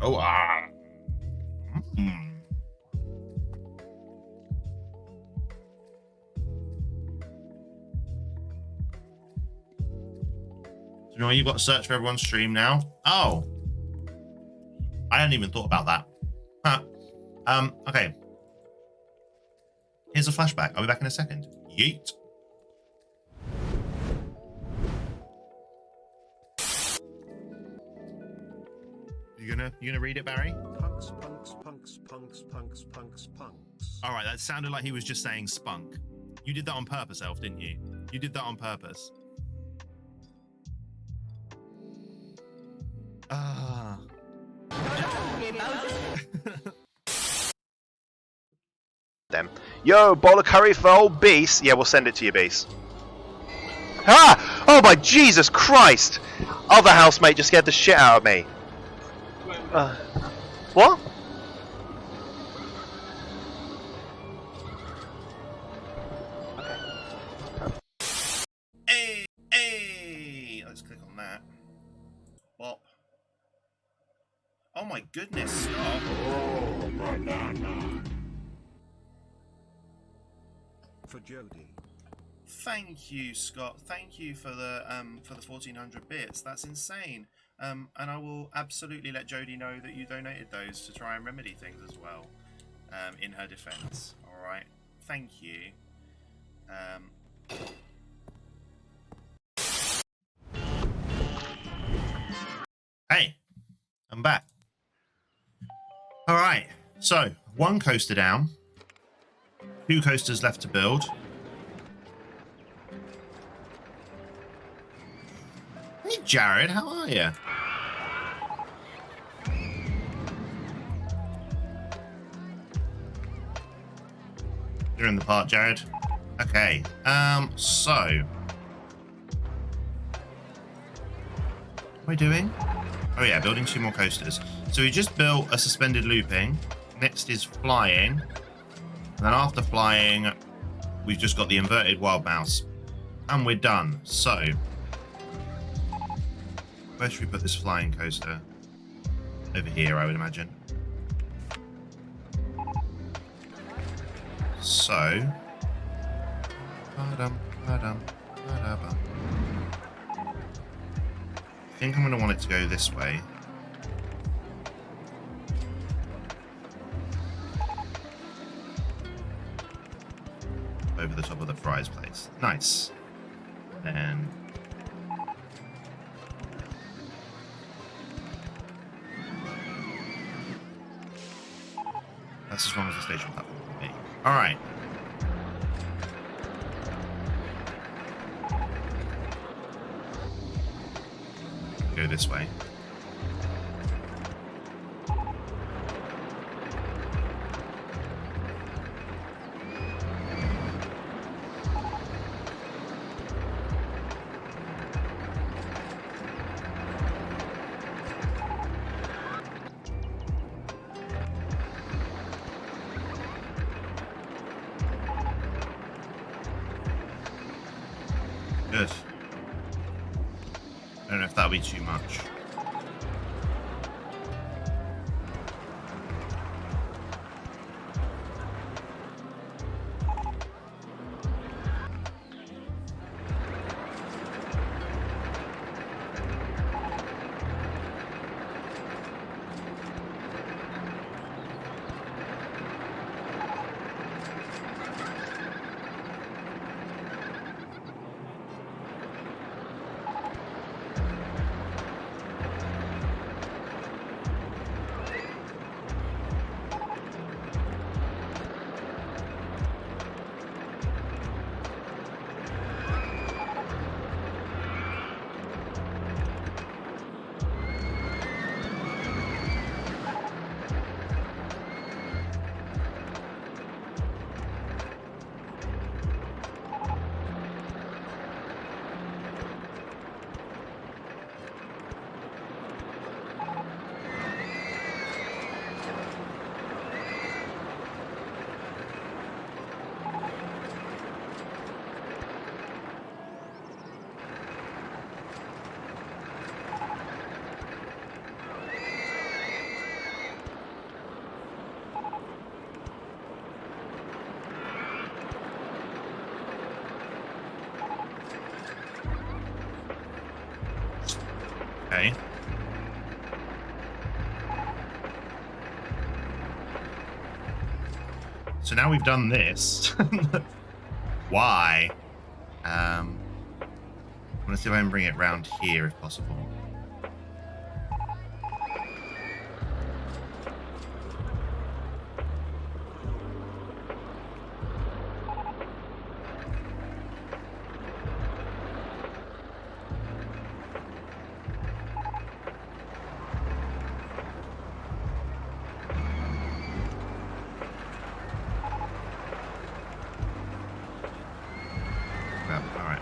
So, you know, you've got to search for everyone's stream now. Oh, I hadn't even thought about that. Huh. Okay. Here's a flashback. I'll be back in a second. Yeet. You gonna read it, Barry? Punks, punks, punks, punks, punks, punks, punks. All right, that sounded like he was just saying spunk. You did that on purpose, Elf, didn't you? You did that on purpose. Ah. Them. Yo, bowl of curry for old Beast. Yeah, we'll send it to you, Beast. Ah! Oh my Jesus Christ! Other housemate just scared the shit out of me. What? Oh my goodness, Scott. For Jody. Thank you, Scott. Thank you for the 1400 bits. That's insane. And I will absolutely let Jodie know that you donated those to try and remedy things as well. In her defense. All right. Thank you. Hey, I'm back. All right. So 1 coaster down. 2 coasters left to build. Hey, Jared, how are you? You're in the part, Jared. Okay. So what am I doing? Oh yeah, building 2 more coasters. So we just built a suspended looping. Next is flying. And then after flying, we've just got the inverted wild mouse. And we're done. So where should we put this flying coaster? Over here, I would imagine. So I think I'm going to want it to go this way. Over the top of the fries place. Nice. Then that's as long as the station platform can be. Alright. Go this way. Good. I don't know if that'll be too much. Okay. So now we've done this. Why? I want to see if I can bring it round here if possible. Alright.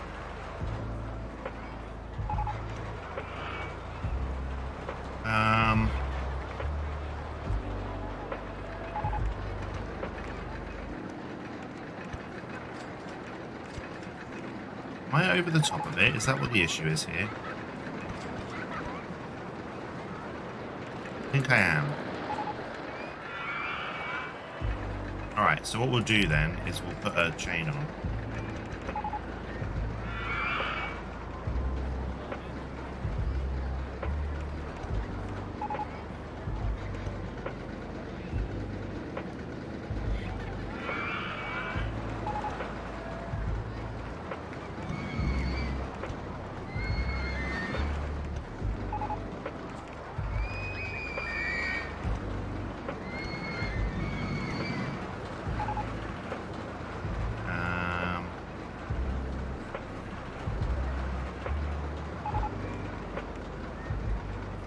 Am I over the top of it? Is that what the issue is here? I think think I am. Alright, so what we'll do then is we'll put a chain on.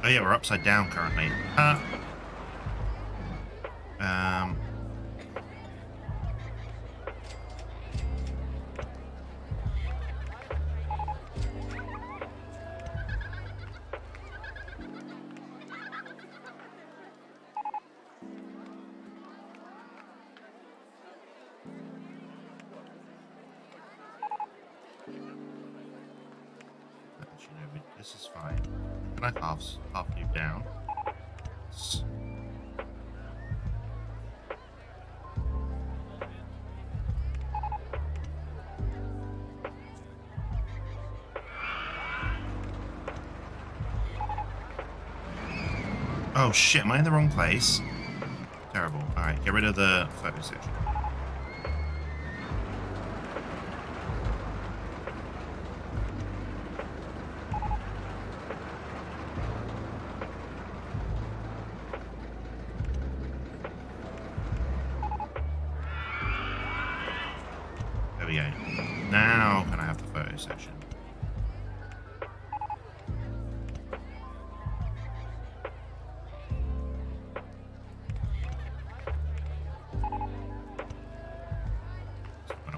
Oh yeah, we're upside down currently. Actually, no, this is fine. Can I half loop down? Oh shit, am I in the wrong place? Terrible. Alright, get rid of the photo section. There we go. Now can I have the photo section?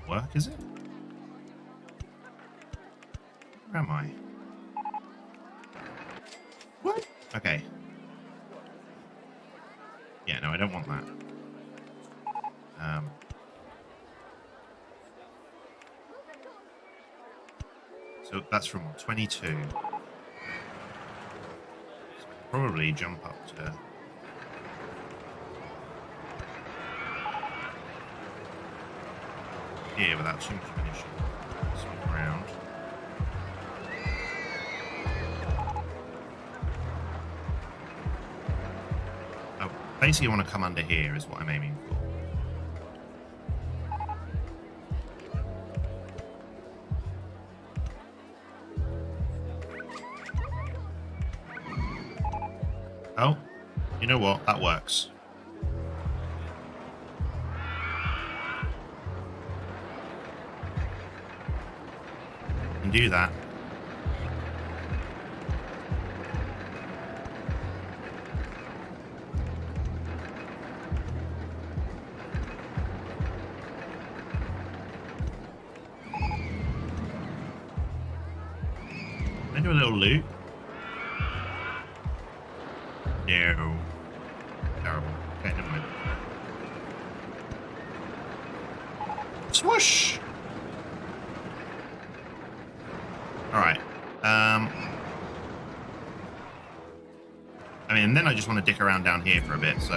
Work, is it? Where am I? What? Okay. Yeah, no, I don't want that. So that's from 22. So probably jump up to... here without too much of an issue. Swing around. Oh, basically I want to come under here is what I'm aiming for. Oh, you know what? That works. Do that. Can I do a little loop? No. Terrible. Okay, never mind. Swoosh! Alright. I mean, and then I just want to dick around down here for a bit, so...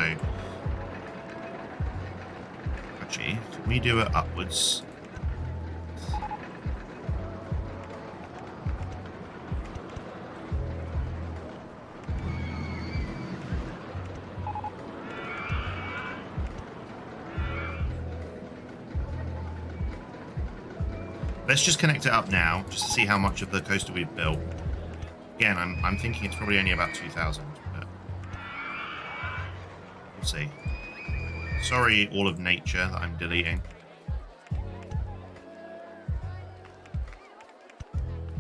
Actually, can we do it upwards? Let's just connect it up now, just to see how much of the coaster we've built. Again, I'm thinking it's probably only about 2,000, but we'll see. Sorry, all of nature that I'm deleting.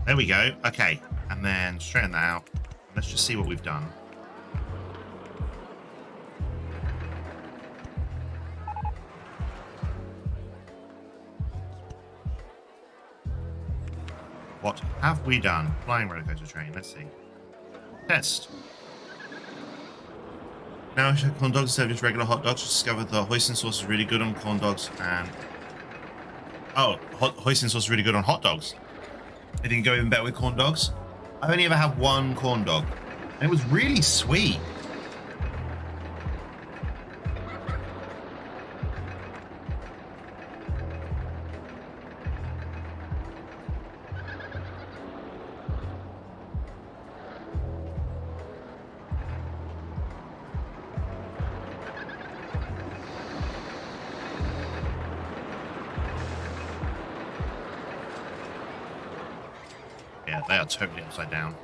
There we go. Okay, and then straighten that out. Let's just see what we've done. What have we done? Flying roller coaster train. Let's see. Test. Now corn dogs served as regular hot dogs. Discovered the hoisin sauce is really good on corn dogs and... Oh, hoisin sauce is really good on hot dogs. It didn't go even better with corn dogs. I've only ever had one corn dog. And it was really sweet. Yeah, they are totally upside down.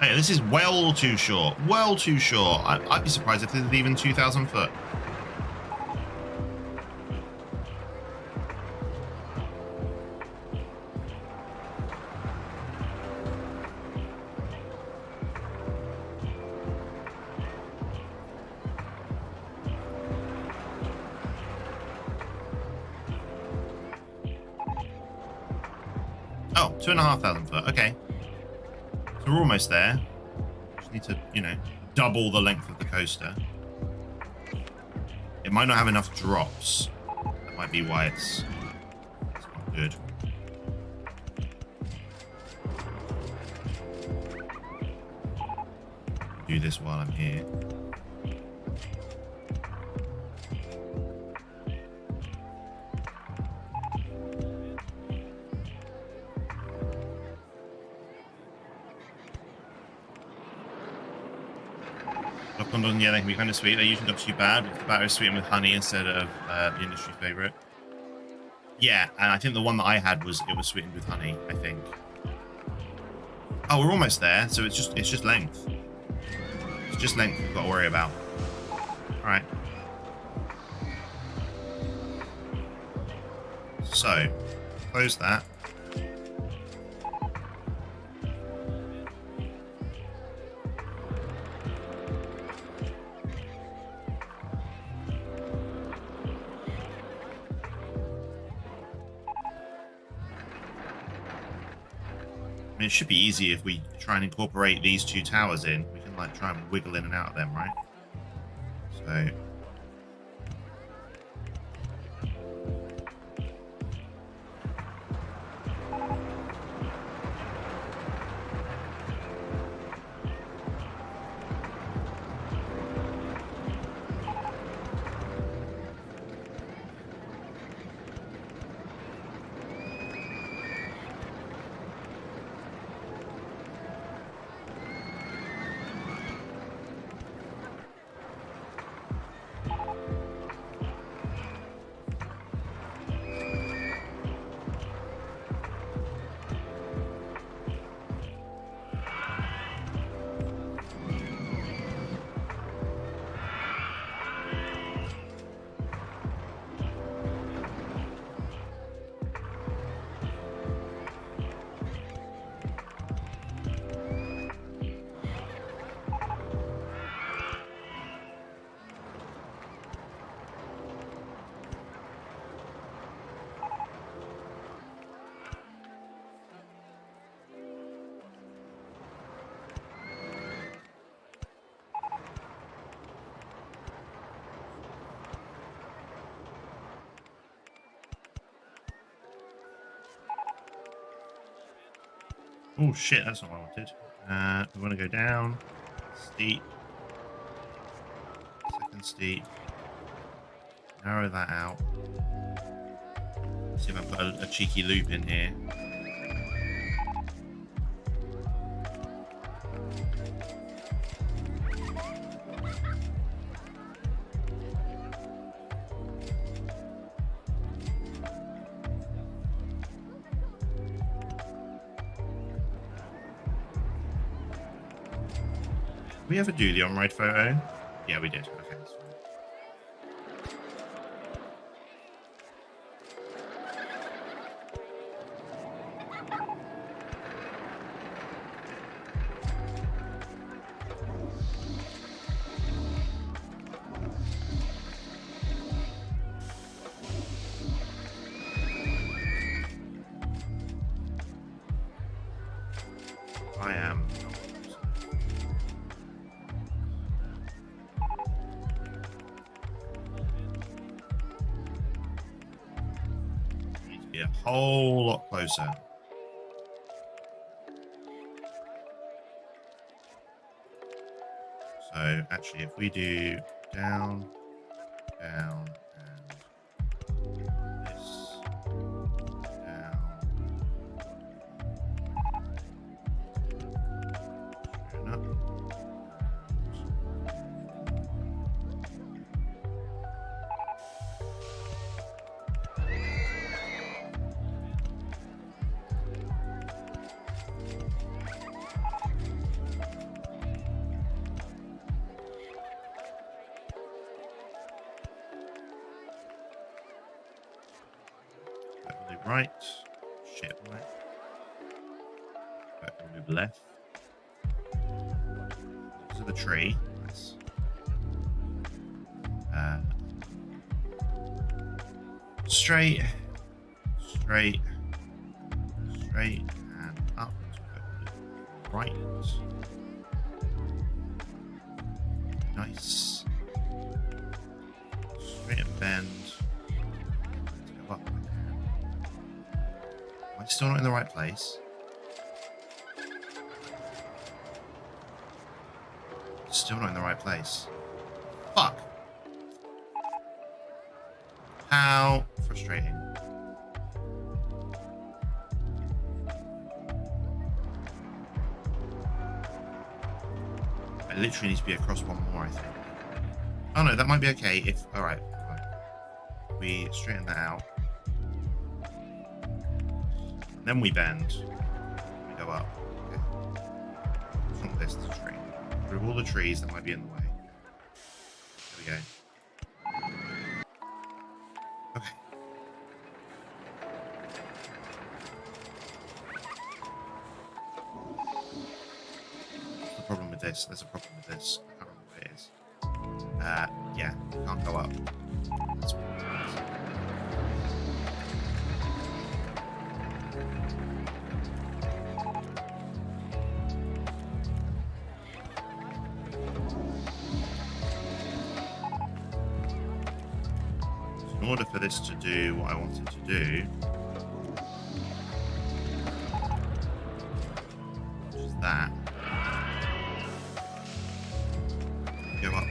Hey, this is well too short. Well too short. I'd be surprised if this is even 2,000 foot. Oh, 2,500 foot. Okay. So we're almost there. Just need to, you know, double the length of the coaster. It might not have enough drops. That might be why it's not good. Do this while I'm here. Yeah, they can be kind of sweet. They're usually not too bad. But the batter is sweetened with honey instead of the industry favorite. Yeah, and I think the one that I had was sweetened with honey. I think. Oh, we're almost there. So it's just length. It's just length we've got to worry about. All right. So close that. I mean, it should be easy if we try and incorporate these two towers in. We can like try and wiggle in and out of them, right? So oh shit, that's not what I wanted. We want to go down, steep, second steep, narrow that out. See if I put a cheeky loop in here. Did we ever do the on-ride photo? Yeah, we did. Okay, that's fine. I am not. Need to be a whole lot closer. So actually, if we do down, down, and this, down, straighten up. right. Shit, right. Right, move left. To the tree. Nice. Straight, straight, straight, and up. Right. Nice. Straight and bend. Let's go up. Am I still not in the right place? Still not in the right place. Fuck. How frustrating. I literally need to be across one more, I think. Oh no, that might be okay if... Alright. We straighten that out. Then we bend. We go up. Okay. What's wrong with this? This is straight. Through all the trees that might be in the way. There we go. Okay. What's the problem with this? There's a problem with this. I can't remember what it is. Yeah, can't go up. That's what it is. In order for this to do what I want it to do, which is that, go up.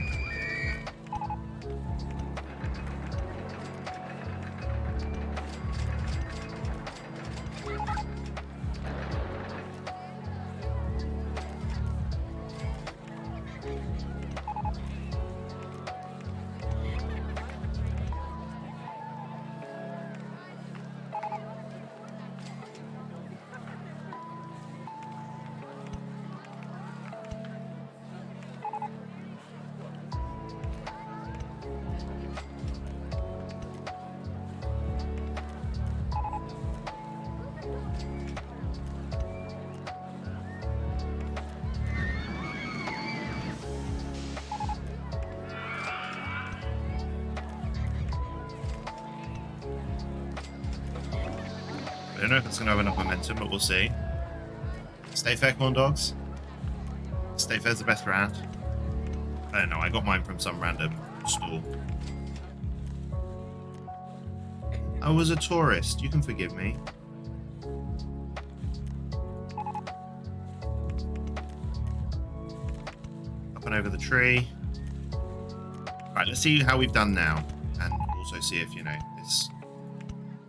I don't know if it's going to have enough momentum, but we'll see. Stay fair, corn dogs. Stay fair's the best round. I don't know, I got mine from some random stall. I was a tourist, you can forgive me. Up and over the tree. Right, let's see how we've done now. And also see if, you know, this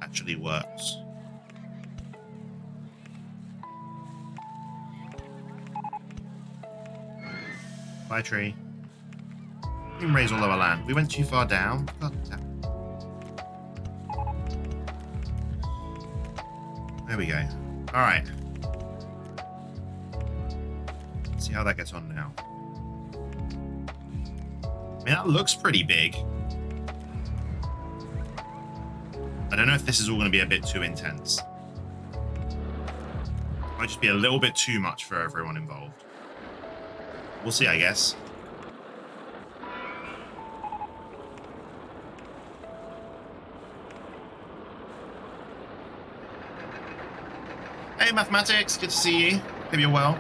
actually works. Bye, tree. We can raise all our land. We went too far down. God damn. There we go. Alright. Let's see how that gets on now. I mean, that looks pretty big. I don't know if this is all going to be a bit too intense. It might just be a little bit too much for everyone involved. We'll see, I guess. Hey, mathematics, good to see you. Hope you're well.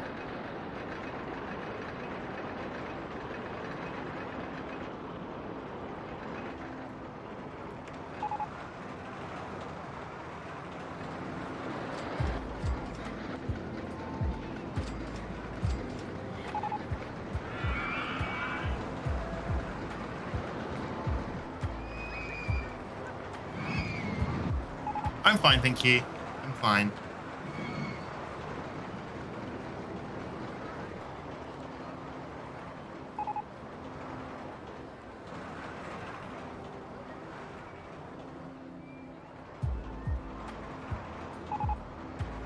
I'm fine, thank you. I'm fine.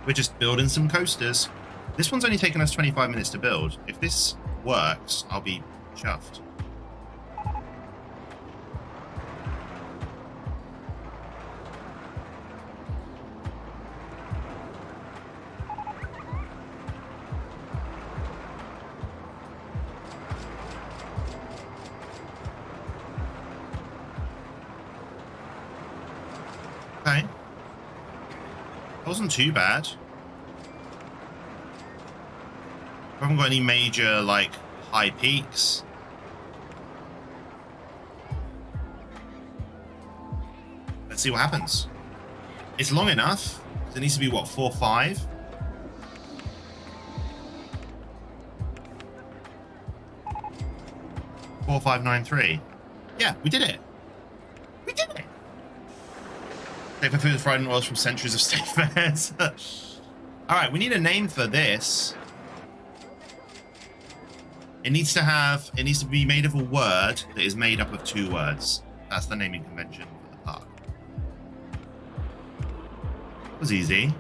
We're just building some coasters. This one's only taken us 25 minutes to build. If this works, I'll be chuffed. Okay. That wasn't too bad. We haven't got any major, like, high peaks. Let's see what happens. It's long enough. It needs to be, what, 4.5? Four, 5, 9, 3. Yeah, we did it. We did it. Paper food fried and oils from centuries of state fairs. All right, we need a name for this. It needs to be made of a word that is made up of 2 words. That's the naming convention for the park. That was easy.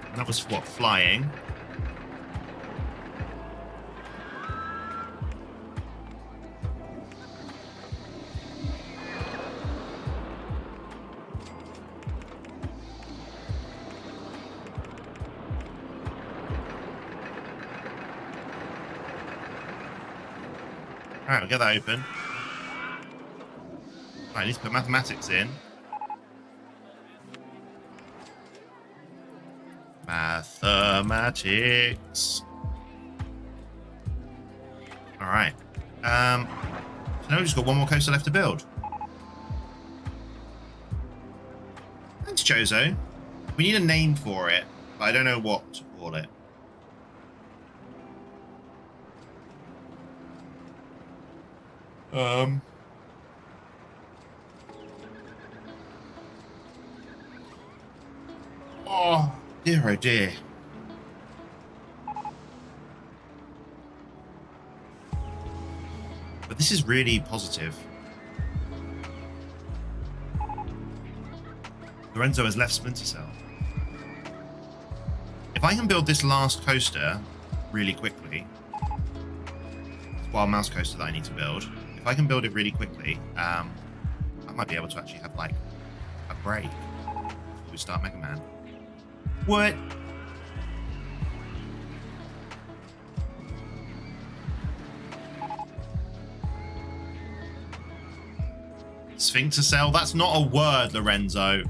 And that was what, flying. Alright, we'll get that open. Alright, I need to put mathematics in. Mathematics. Alright. So now we've just got one more coaster left to build. Thanks, Jozo. We need a name for it, but I don't know what to call it. Oh dear, oh dear. But this is really positive. Lorenzo has left Splinter Cell. If I can build this last coaster really quickly, it's Wild Mouse coaster that I need to build. If I can build it really quickly, I might be able to actually have like a break before we start Mega Man. What? Sphincter cell? That's not a word, Lorenzo.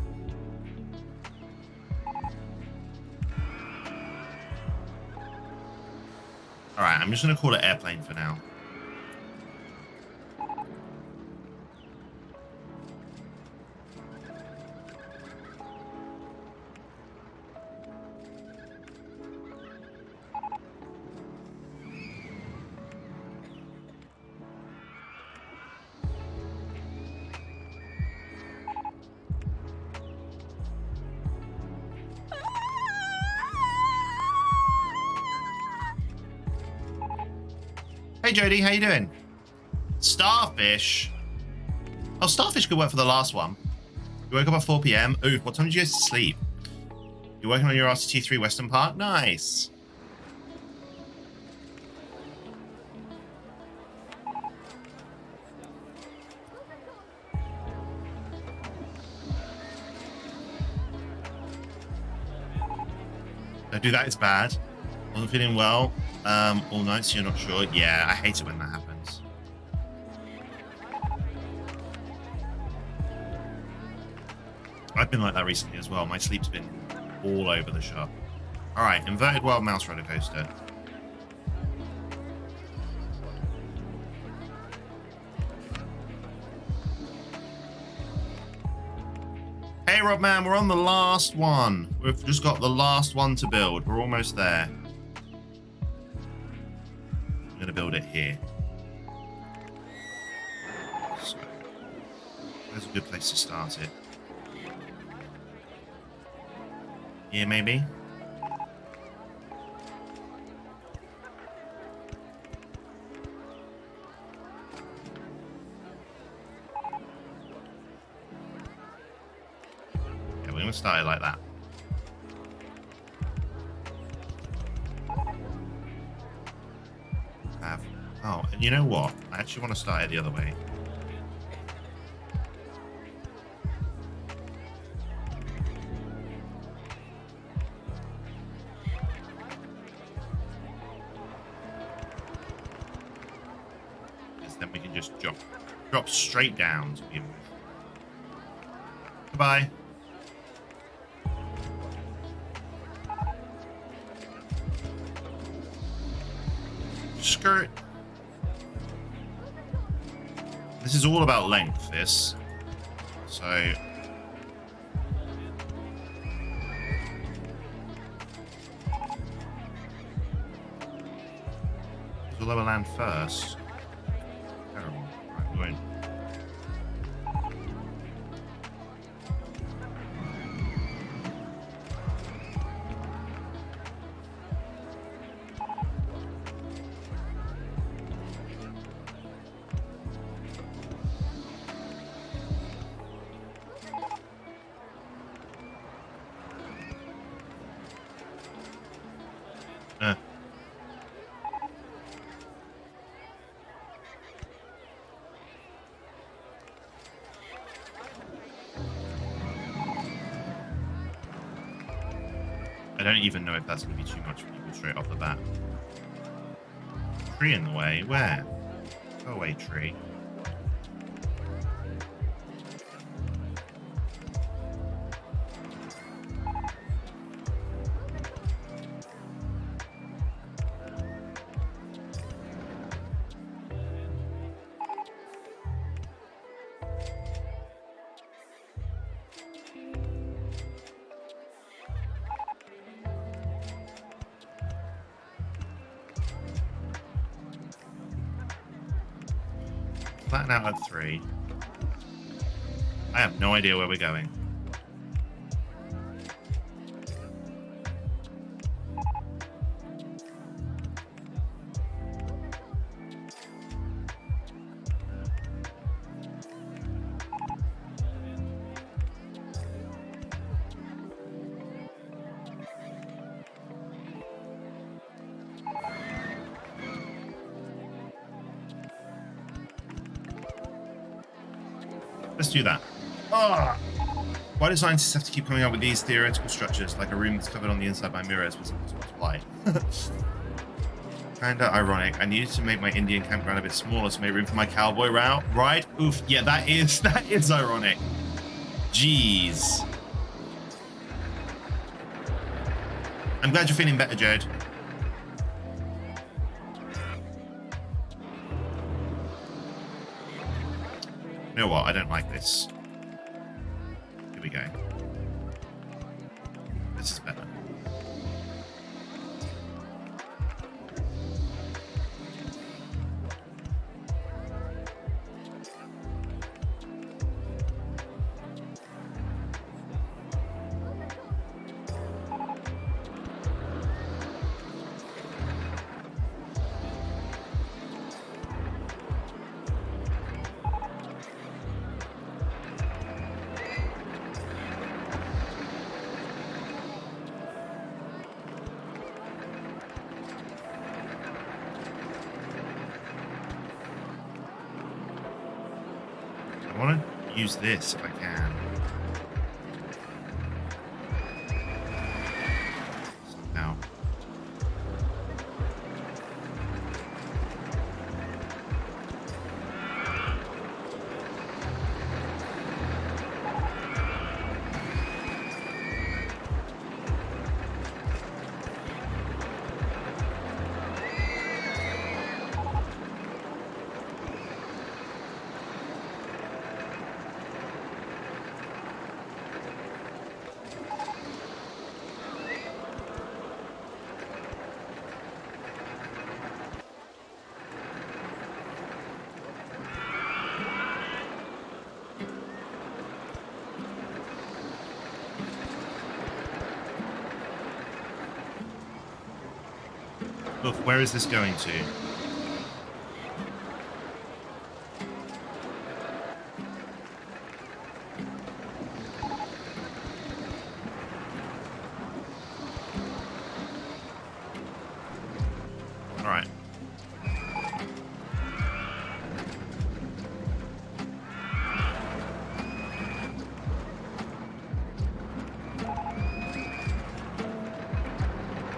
Alright, I'm just going to call it airplane for now. Hey Jody, how you doing? Starfish. Oh, Starfish could work for the last one. You woke up at 4 PM. Ooh, what time did you go to sleep? You're working on your RCT3 Western Park? Nice. Don't do that, it's bad. Wasn't feeling well all night, so you're not sure. Yeah, I hate it when that happens. I've been like that recently as well. My sleep's been all over the shop. All right, inverted wild mouse roller coaster. Hey Rob man, we're on the last one. We've just got the last one to build. We're almost there. I'm gonna build it here. So, where's a good place to start it? Here maybe? Yeah, we're gonna start it like that. Oh, and you know what? I actually want to start it the other way. Because then we can just drop straight down to begin with. Goodbye. Skirt. This is all about length, this. So... the lower land first. Terrible. Right, we won't. I don't even know if that's going to be too much for people straight off the bat. Tree in the way? Where? Go away, tree. Flatten out at 3. I have no idea where we're going. Let's do that. Oh! Why do scientists have to keep coming up with these theoretical structures, like a room that's covered on the inside by mirrors was impossible to fly? Kinda ironic. I needed to make my Indian campground a bit smaller to make room for my cowboy ride. Oof. Yeah, that is ironic. Jeez. I'm glad you're feeling better, Jared. You know what? I don't like this. Here we go. This is better. I want to use this if I can. Somehow. Look, where is this going to? All right.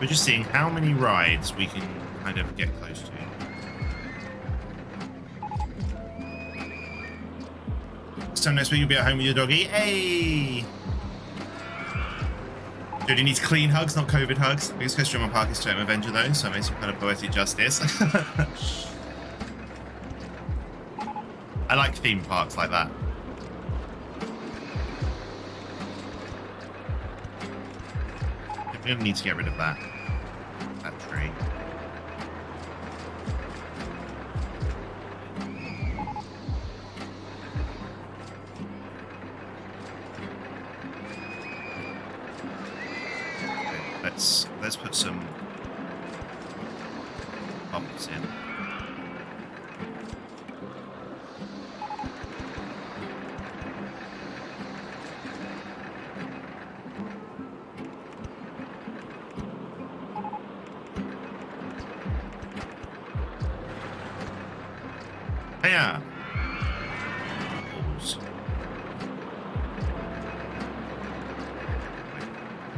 We're just seeing how many rides we can kind of get close to. time next week you'll be at home with your doggy. Hey! Jodie needs clean hugs, not COVID hugs. Biggest question on my park is Totem Avenger though, so I made some kind of poetic justice. I like theme parks like that. We're gonna need to get rid of that tree. Let's put some bumps in. Yeah.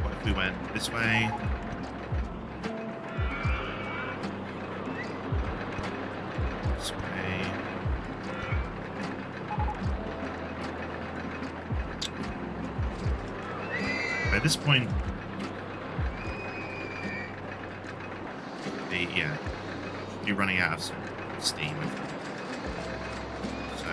What if we went this way? This way. At this point, yeah, should be running out of some steam. So.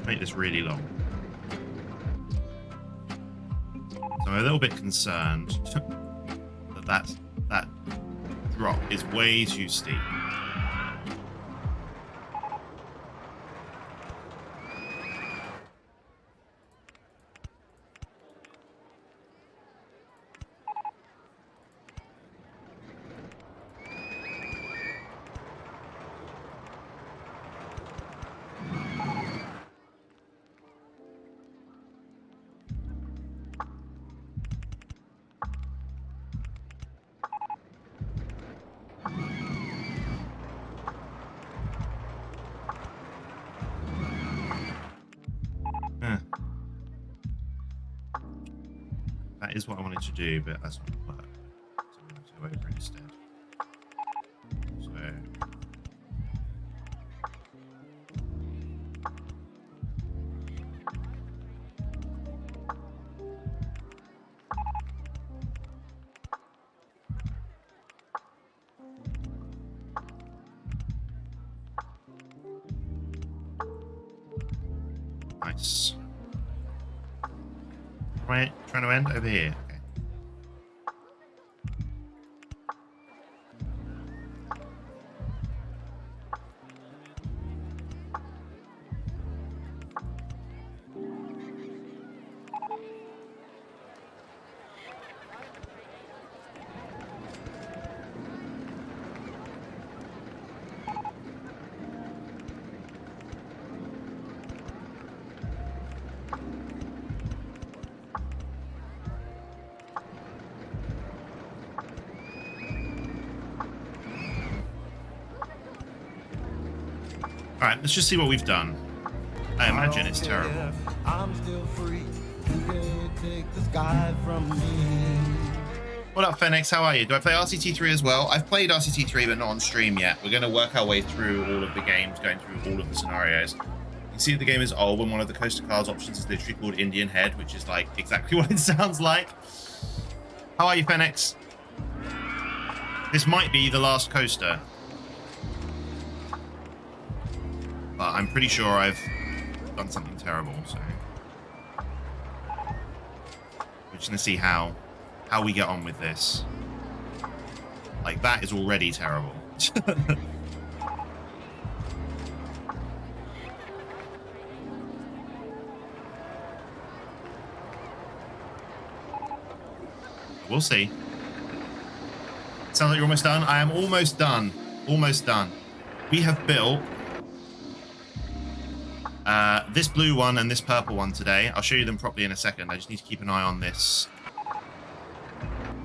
Make this really long. So I'm a little bit concerned that that drop is way too steep. That is what I wanted to do, but that's not work. So I'm going to go over instead. So nice. Trying to end over here. Okay. All right, let's just see what we've done. I imagine it's terrible. I'm still free. You can't take the sky from me. What up, Phoenix? How are you? Do I play RCT3 as well? I've played RCT3, but not on stream yet. We're going to work our way through all of the games, going through all of the scenarios. You can see that the game is old when one of the coaster cards options is literally called Indian Head, which is like exactly what it sounds like. How are you, Phoenix? This might be the last coaster. But I'm pretty sure I've done something terrible, so we're Just gonna see how we get on with this. Like, that is already terrible. We'll see. Sounds like you're almost done. I am almost done. Almost done. We have built this blue one and this purple one today. I'll show you them properly in a second. I just need to keep an eye on this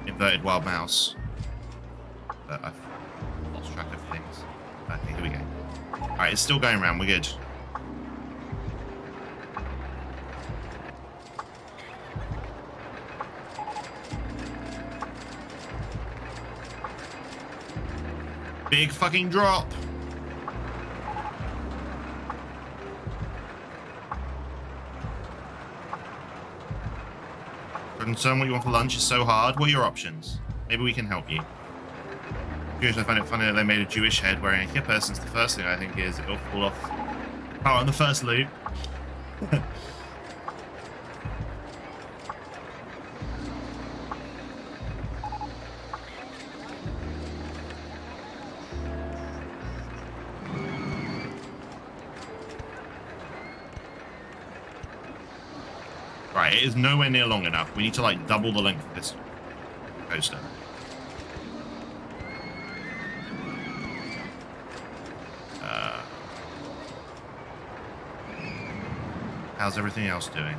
inverted wild mouse. But I've lost track of things. Okay, here we go. Alright, it's still going around. We're good. Big fucking drop. Concern what you want for lunch is so hard. What are your options? Maybe we can help you. Curious, I find it funny that they made a Jewish head wearing a kippah, since the first thing I think is it'll fall off power on the first loop. Right, it is nowhere near long enough. We need to like double the length of this coaster. How's everything else doing?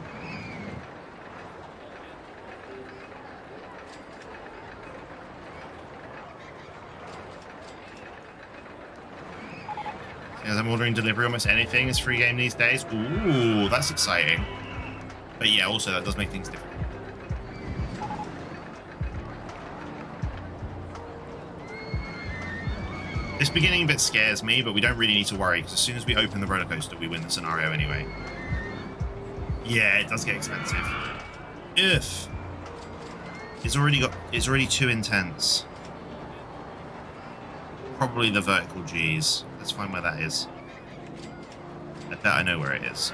As I'm ordering delivery, almost anything is free game these days. Ooh, that's exciting. But yeah, also that does make things different. This beginning bit scares me, but we don't really need to worry, because as soon as we open the roller coaster, we win the scenario anyway. Yeah, it does get expensive. If it's already too intense. Probably the vertical G's. Let's find where that is. I bet I know where it is.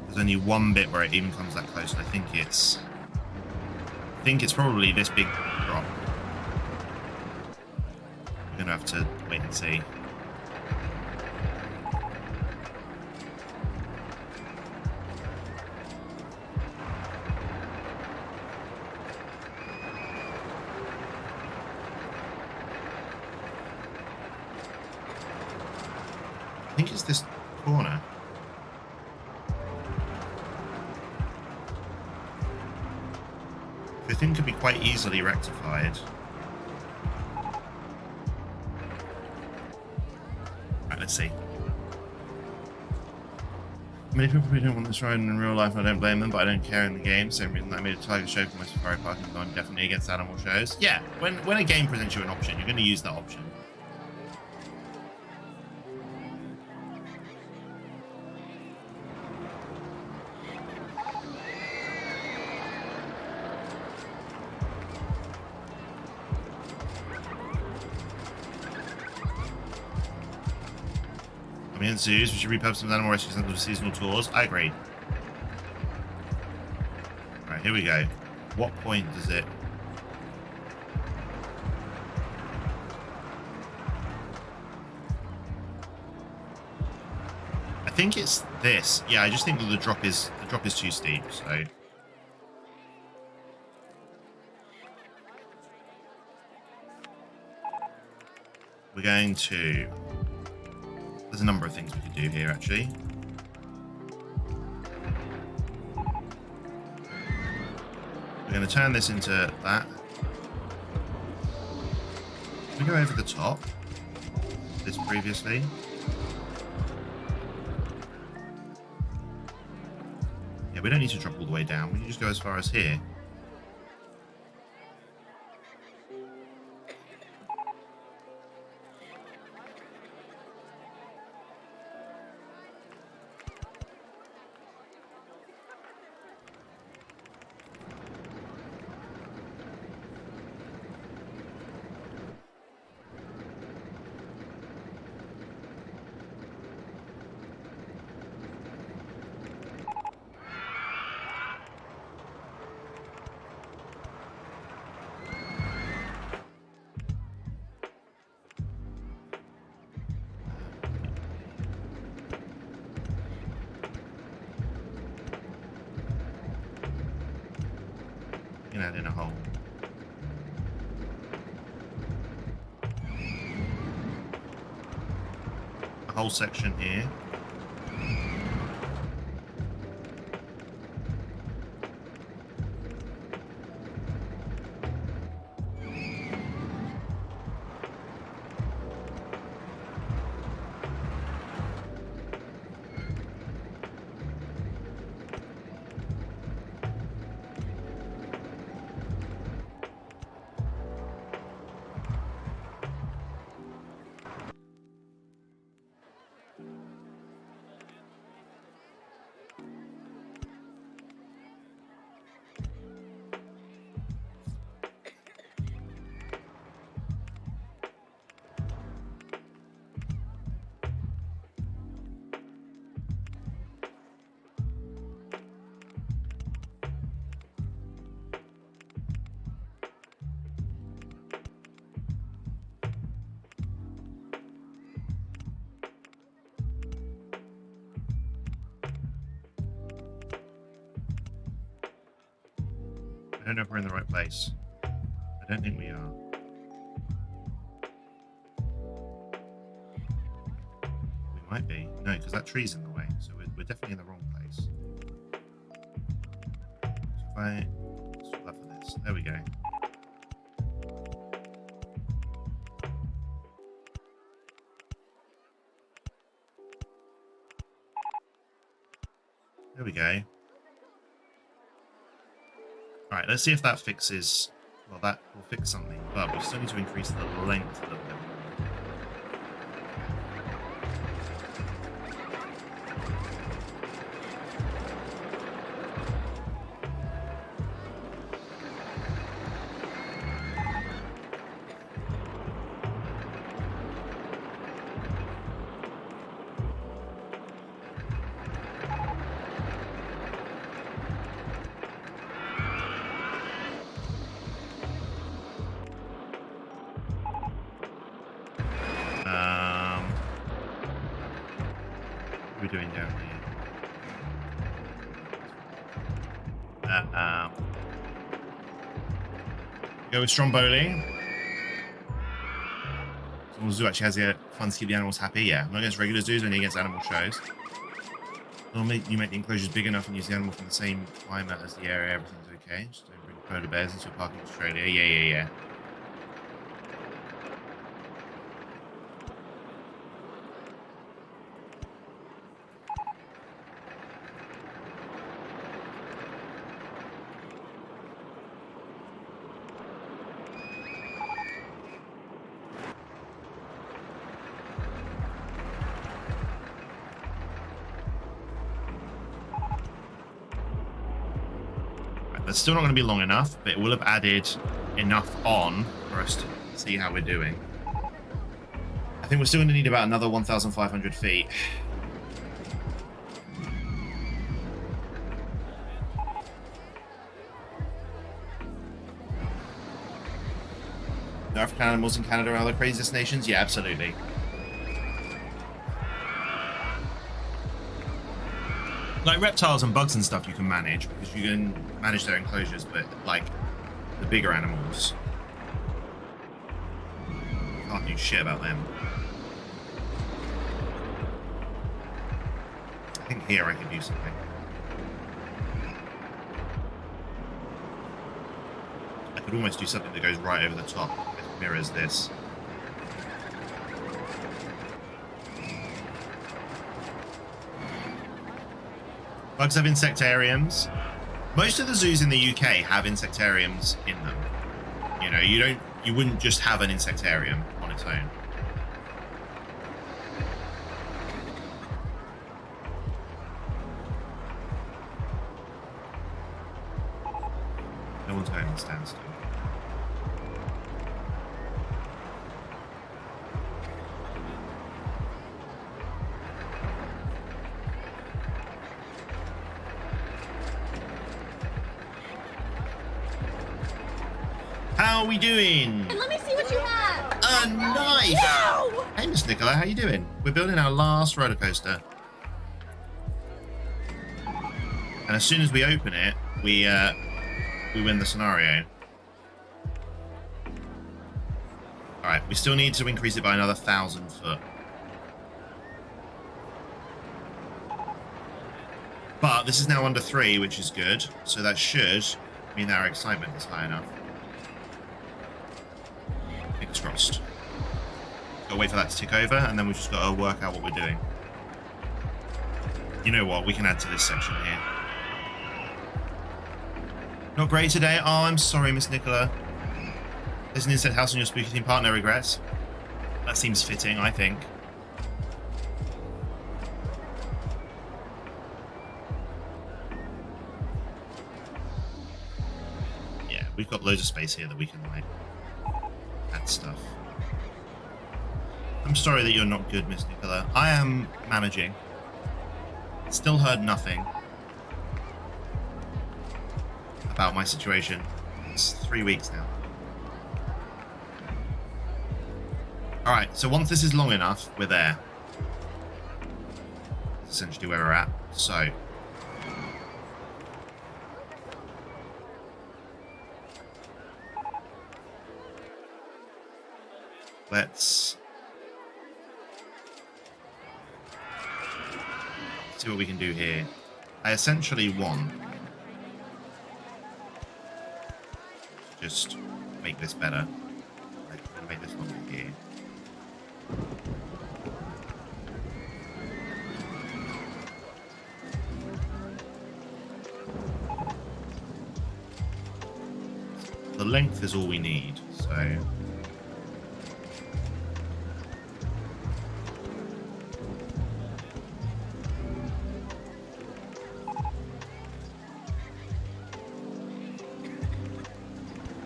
There's only one bit where it even comes that close, and I think it's probably this big drop. We're gonna have to wait and see. I think it's this corner. The thing could be quite easily rectified. Right, let's see. Many people probably don't want this ride in real life, and I don't blame them, but I don't care in the game. Same reason I made a tiger show for my safari park, and I'm definitely against animal shows. Yeah, when a game presents you an option, you're going to use that option. In zoos, we should repurpose some animal rescue centers for seasonal tours. I agree. Alright, here we go. What point does it... I think it's this. Yeah, I just think that the drop is too steep, so... We're going to... There's a number of things we could do here, actually. We're going to turn this into that. Can we go over the top? This previously. Yeah, we don't need to drop all the way down. We can just go as far as here. add in a hole. A whole section here. I don't know if we're in the right place. I don't think we are. We might be. No, because that tree's in the way. So we're definitely in the wrong place. So if I swap that for this. There we go. There we go. Alright, let's see if that fixes... Well, that will fix something, but we still need to increase the length a little bit. What are we doing down here? Go with Stromboli. Someone zoo actually has the fun to keep the animals happy. Yeah, not against regular zoos, only against animal shows. You make the enclosures big enough and use the animal from the same climate as the area. Everything's okay. Just don't bring polar bears into a park in Australia. Yeah. That's still not going to be long enough, but it will have added enough on for us to see how we're doing. I think we're still going to need about another 1,500 feet. The African animals in Canada are the craziest nations? Yeah, absolutely. Like reptiles and bugs and stuff you can manage because you can manage their enclosures, but like the bigger animals, you can't do shit about them. I think here I could do something. I could almost do something that goes right over the top that mirrors this. Bugs have insectariums. Most of the zoos in the UK have insectariums in them. You know, you wouldn't just have an insectarium on its own. No one's going to stand still. How are we doing? And let me see what you have. A knife! No! Hey, Miss Nicola, how you doing? We're building our last roller coaster. And as soon as we open it, we we win the scenario. Alright, we still need to increase it by another 1,000 foot. But this is now under 3, which is good. So that should mean that our excitement is high enough. Fingers crossed. Gotta wait for that to tick over, and then we've just got to work out what we're doing. You know what? We can add to this section here. Not great today. Oh, I'm sorry, Miss Nicola. There's an insect house on your spooky theme park. No regrets. That seems fitting, I think. Yeah, we've got loads of space here that we can, like, add stuff. I'm sorry that you're not good, Miss Nicola. I am managing. Still heard nothing about my situation. It's 3 weeks now. Alright, so once this is long enough, we're there. That's essentially where we're at. So let's see what we can do here. I essentially want to just make this better. I'm gonna make this longer here. The length is all we need, so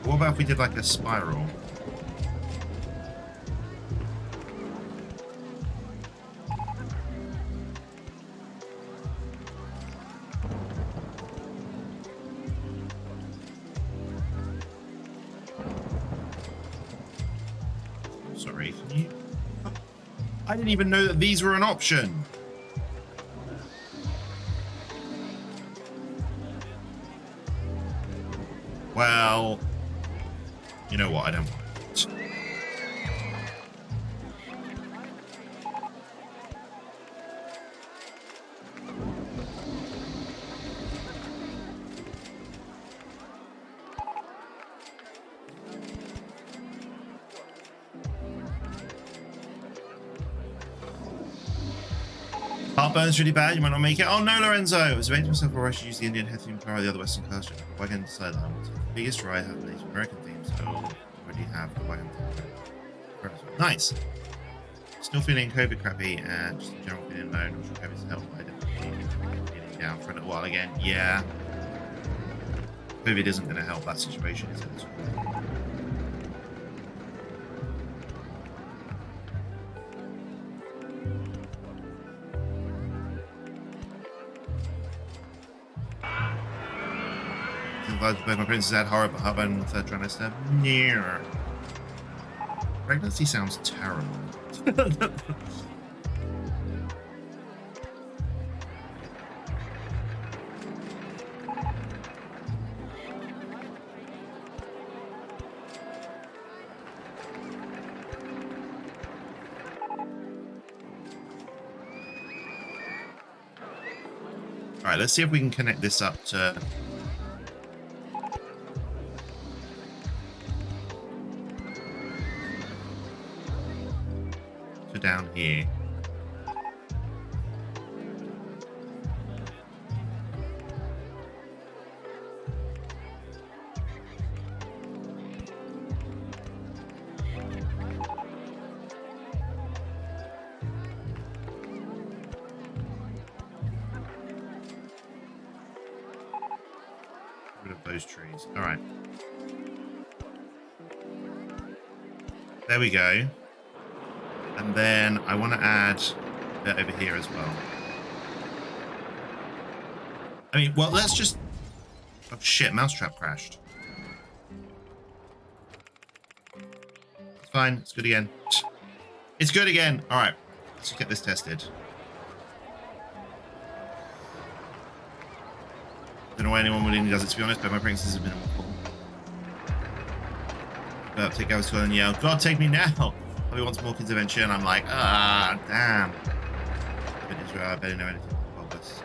what about if we did like a spiral? Sorry, can you? I didn't even know that these were an option. Well, you know what? I don't want it. Heartburn's really bad. You might not make it. Oh no, Lorenzo! I was waiting to myself before I should use the Indian head theme car or the other Western cars. Wagon decided I want the biggest ride have Native American themes, so I already have the wagon theme. Nice. Still feeling COVID crappy and just in general feeling low. Not sure COVID's helped. I definitely feeling down for a little while again. Yeah. COVID isn't going to help that situation, is it? Both my princess had horror, but heartburn in the third trimester. Near. Pregnancy sounds terrible. Alright, let's see if we can connect this up to down here. Rid of those trees. All right. There we go. And then I want to add a bit over here as well. I mean, well, let's just... Oh, shit, mousetrap crashed. It's fine. It's good again. It's good again. All right. Let's get this tested. Don't know why anyone willingly does it, to be honest, but my pregnancies have been awful. But take goes to and yell, God, take me now! Probably wants more kids eventually, and I'm like, ah, damn. But Israel, I better know anything about this.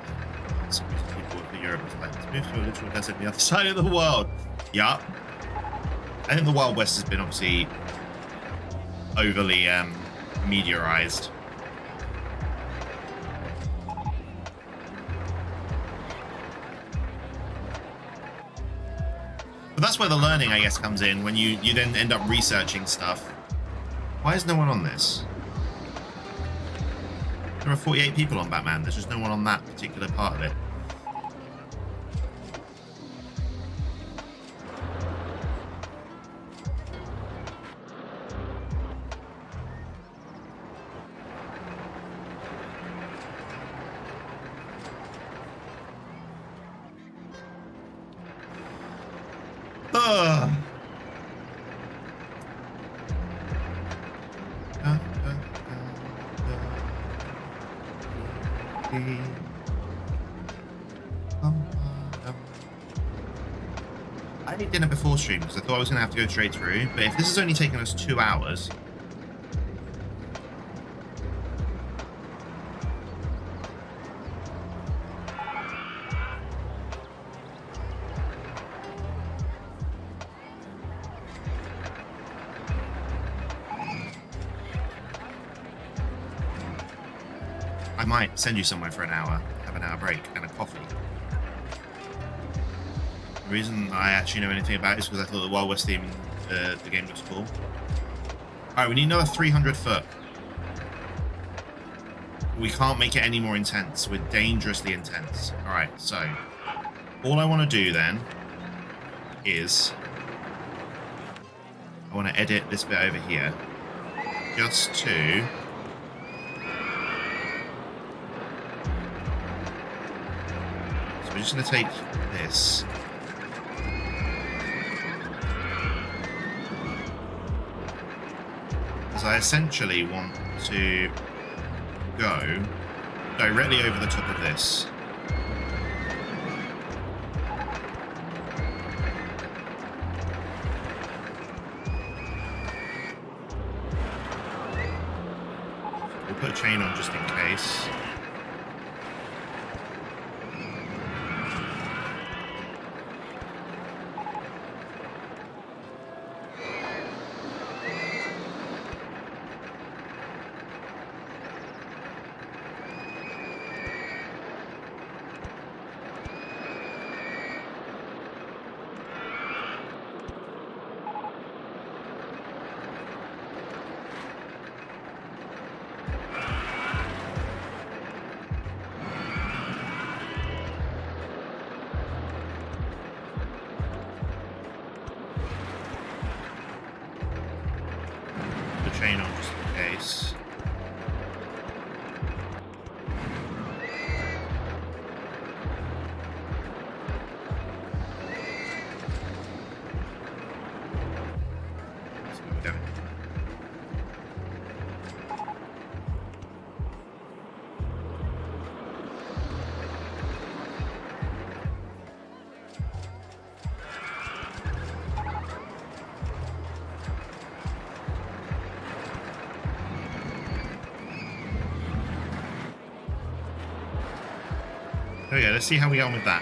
Some people for Europe is like, let's move to a literal desert on the other side of the world. Yup. I think the Wild West has been obviously overly mediarized. But that's where the learning, I guess, comes in, when you then end up researching stuff. Why is no one on this? There are 48 people on Batman. There's just no one on that particular part of it. Ugh. I ate dinner before stream because I thought I was going to have to go straight through, but if this has only taken us 2 hours... I might send you somewhere for an hour, have an hour break, and a coffee. The reason I actually know anything about it is because I thought the Wild West theme in the game looks cool. Alright, we need another 300 foot. We can't make it any more intense. We're dangerously intense. Alright, so all I want to do then is I want to edit this bit over here just to... We're just going to take this. Because I essentially want to go directly over the top of this. We'll put a chain on just in case. Chain on just in case. That's what we're doing. Oh yeah, let's see how we get on with that.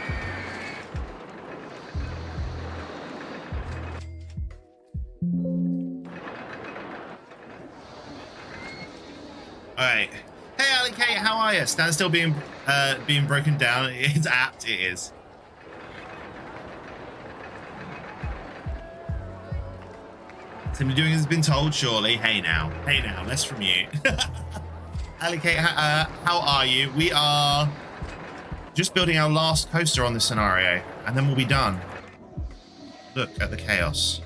Alright. Hey Ali Kate, how are you? Standstill being broken down. It's apt, it is. Somebody doing has been told, surely. Hey now, less from you. Ali Kate, how are you? We are just building our last coaster on this scenario, and then we'll be done. Look at the chaos.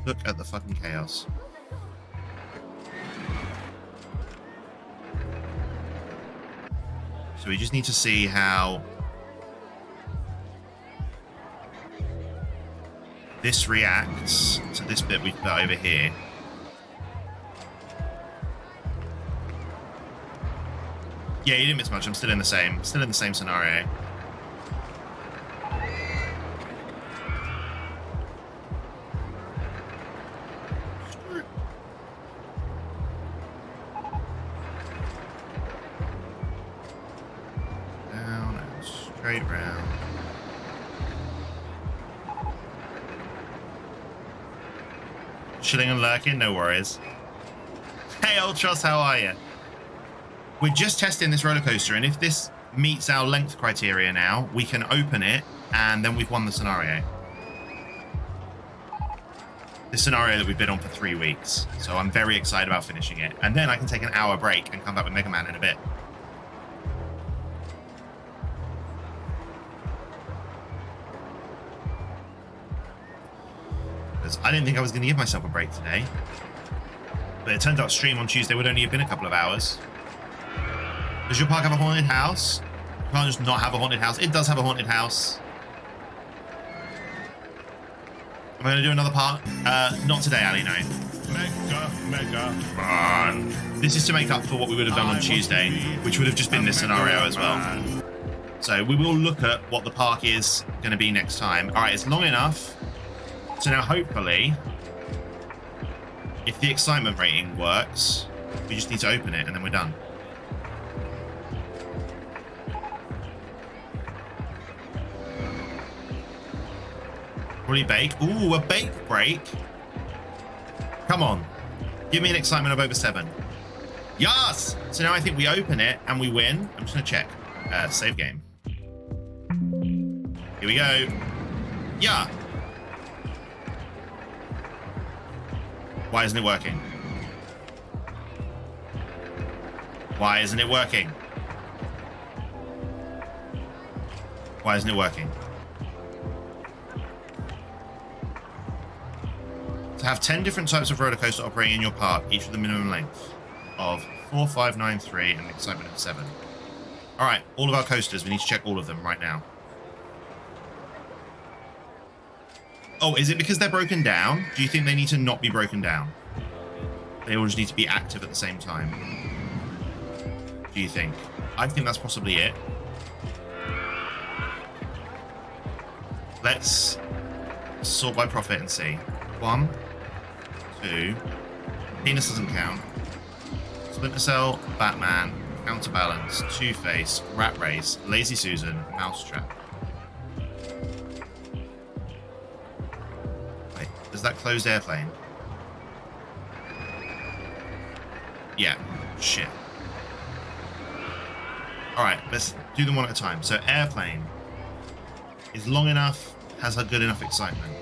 Look at the fucking chaos. So we just need to see how this reacts to this bit we've put over here. Yeah, you didn't miss much. I'm still in the same scenario. Straight round. Chilling and lurking, no worries. Hey, Ultros, how are you? We're just testing this roller coaster, and if this meets our length criteria now, we can open it, and then we've won the scenario. This scenario that we've been on for 3 weeks, so I'm very excited about finishing it. And then I can take an hour break and come back with Mega Man in a bit. Because I didn't think I was going to give myself a break today. But it turns out stream on Tuesday would only have been a couple of hours. Does your park have a haunted house? You can't just not have a haunted house. It does have a haunted house. Am I going to do another part? Not today, Ali, no. Mega. Come on. This is to make up for what we would have done on Tuesday, which would have just been this scenario as well. So we will look at what the park is going to be next time. All right, it's long enough. So now hopefully, if the excitement rating works, we just need to open it and then we're done. Probably bake. Ooh, a bake break. Come on. Give me an excitement of over 7. Yes! So now I think we open it and we win. I'm just going to check. Save game. Here we go. Yeah. Why isn't it working? Why isn't it working? Why isn't it working? To have 10 different types of roller coaster operating in your park, each with a minimum length of 4, 5, 9, 3, and an excitement of 7. All right, all of our coasters, we need to check all of them right now. Oh, is it because they're broken down? Do you think they need to not be broken down? They all just need to be active at the same time. Do you think? I think that's possibly it. Let's sort by profit and see. 1, 2. Penis doesn't count. Splinter Cell, Batman, Counterbalance, Two-Face, Rat Race, Lazy Susan, Mousetrap. Wait, is that closed airplane? Yeah. Shit. Alright, let's do them one at a time. So airplane is long enough, has a good enough excitement.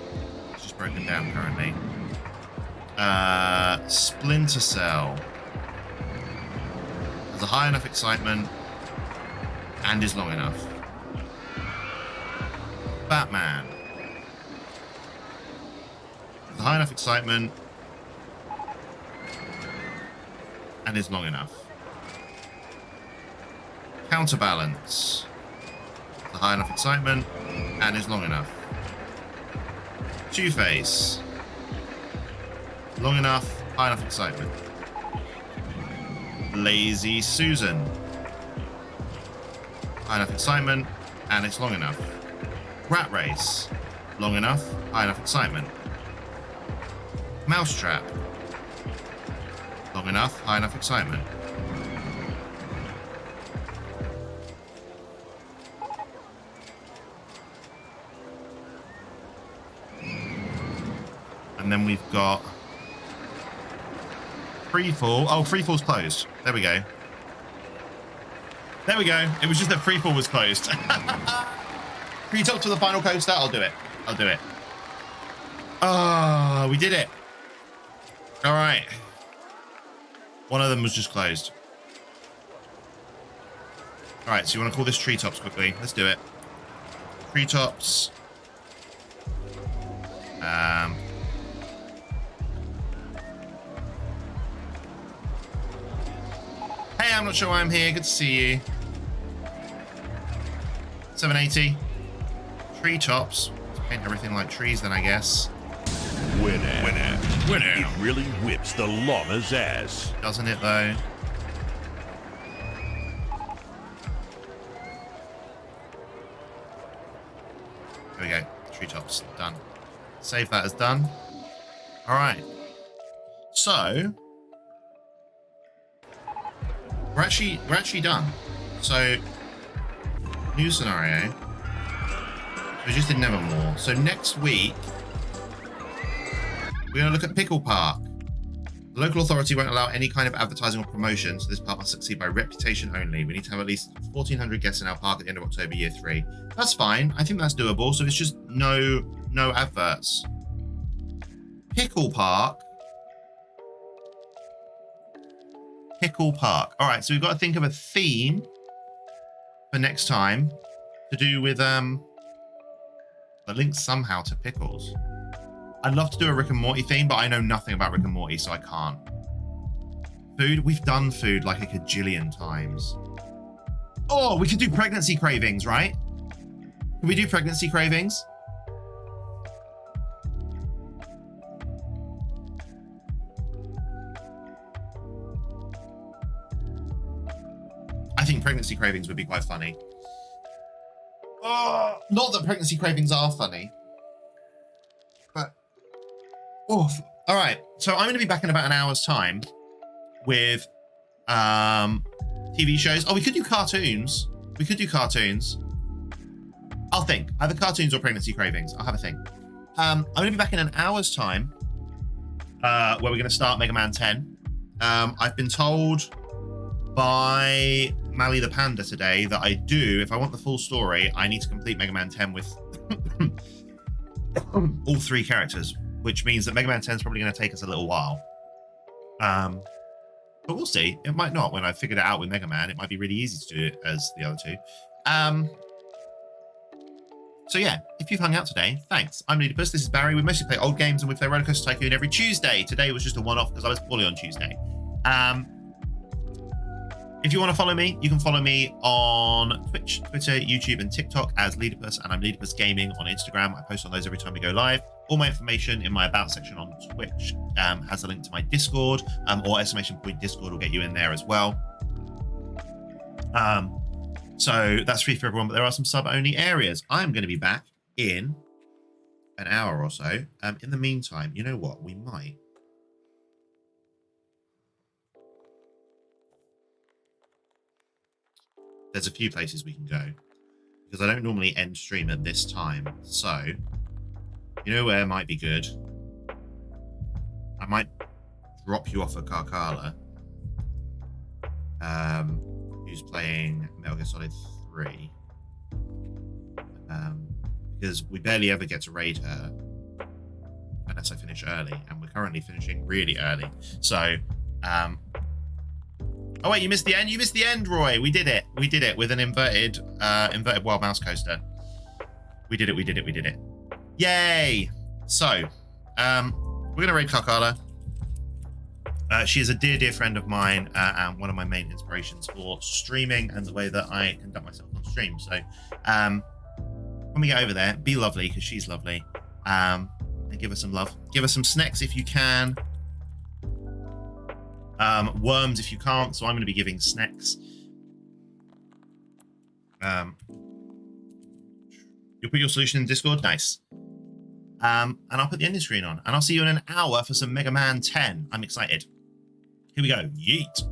It's just broken down currently. Splinter Cell has a high enough excitement and is long enough. Batman has a high enough excitement and is long enough. Counterbalance has a high enough excitement and is long enough. Two-Face, long enough, high enough excitement. Lazy Susan, high enough excitement, and it's long enough. Rat Race, long enough, high enough excitement. Mousetrap, long enough, high enough excitement. And then we've got Freefall. Oh, Freefall's closed. There we go. There we go. It was just that Freefall was closed. Can you talk to the final coaster? I'll do it. I'll do it. Ah, we did it. All right. One of them was just closed. All right, so you want to call this Treetops quickly? Let's do it. Treetops. Hey, I'm not sure why I'm here. Good to see you. 780. Treetops. Let's paint everything like trees then, I guess. Winner. It really whips the llama's ass. Doesn't it, though? There we go. Treetops. Done. Save that as done. All right. So we're actually done. So New scenario. We just did Nevermore. So next week, we're going to look at Pickle Park. The local authority won't allow any kind of advertising or promotion, so this park must succeed by reputation only. We need to have at least 1,400 guests in our park at the end of October, year 3. That's fine. I think that's doable. So it's just no adverts. Pickle Park. Pickle Park. All right, so we've got to think of a theme for next time to do with that links somehow to pickles. I'd love to do a Rick and Morty theme, but I know nothing about Rick and Morty, so I can't. Food? We've done food like a gajillion times. Oh, we could do pregnancy cravings, right? Can we do pregnancy cravings? I think pregnancy cravings would be quite funny. Oh, not that pregnancy cravings are funny. But, oh, all right. So I'm going to be back in about an hour's time with TV shows. Oh, we could do cartoons. We could do cartoons. I'll think. Either cartoons or pregnancy cravings. I'll have a think. I'm going to be back in an hour's time where we're going to start Mega Man 10. I've been told by Mally the Panda today that if I want the full story, I need to complete Mega Man 10 with all 3 characters, which means that Mega Man 10 is probably going to take us a little while. But we'll see. It might not. When I've figured it out with Mega Man, it might be really easy to do it as the other 2. So yeah, if you've hung out today, thanks. I'm Leedipus, this is Barry. We mostly play old games and we play Rollercoaster Tycoon every Tuesday. Today was just a one-off because I was poorly on Tuesday. If you want to follow me, you can follow me on Twitch, Twitter, YouTube, and TikTok as Leedipus, and I'm Leedipus Gaming on Instagram. I post on those every time we go live. All my information in my About section on Twitch has a link to my Discord, or !Discord will get you in there as well. So that's free for everyone, but there are some sub-only areas. I'm going to be back in an hour or so. In the meantime, you know what? We might. There's a few places we can go because I don't normally end stream at this time. So, you know where might be good? I might drop you off at Carcala, who's playing Metal Gear Solid 3. Because we barely ever get to raid her unless I finish early, and we're currently finishing really early. So, oh wait, you missed the end? You missed the end, Roy. We did it. We did it with an inverted wild mouse coaster. We did it. Yay! So, we're gonna raid Carcala. She is a dear friend of mine and one of my main inspirations for streaming and the way that I conduct myself on stream. So, when we get over there, be lovely because she's lovely, and give her some love. Give her some snacks if you can. Worms if you can't, so I'm going to be giving snacks. You'll put your solution in Discord? Nice. And I'll put the ending screen on, and I'll see you in an hour for some Mega Man 10. I'm excited. Here we go. Yeet.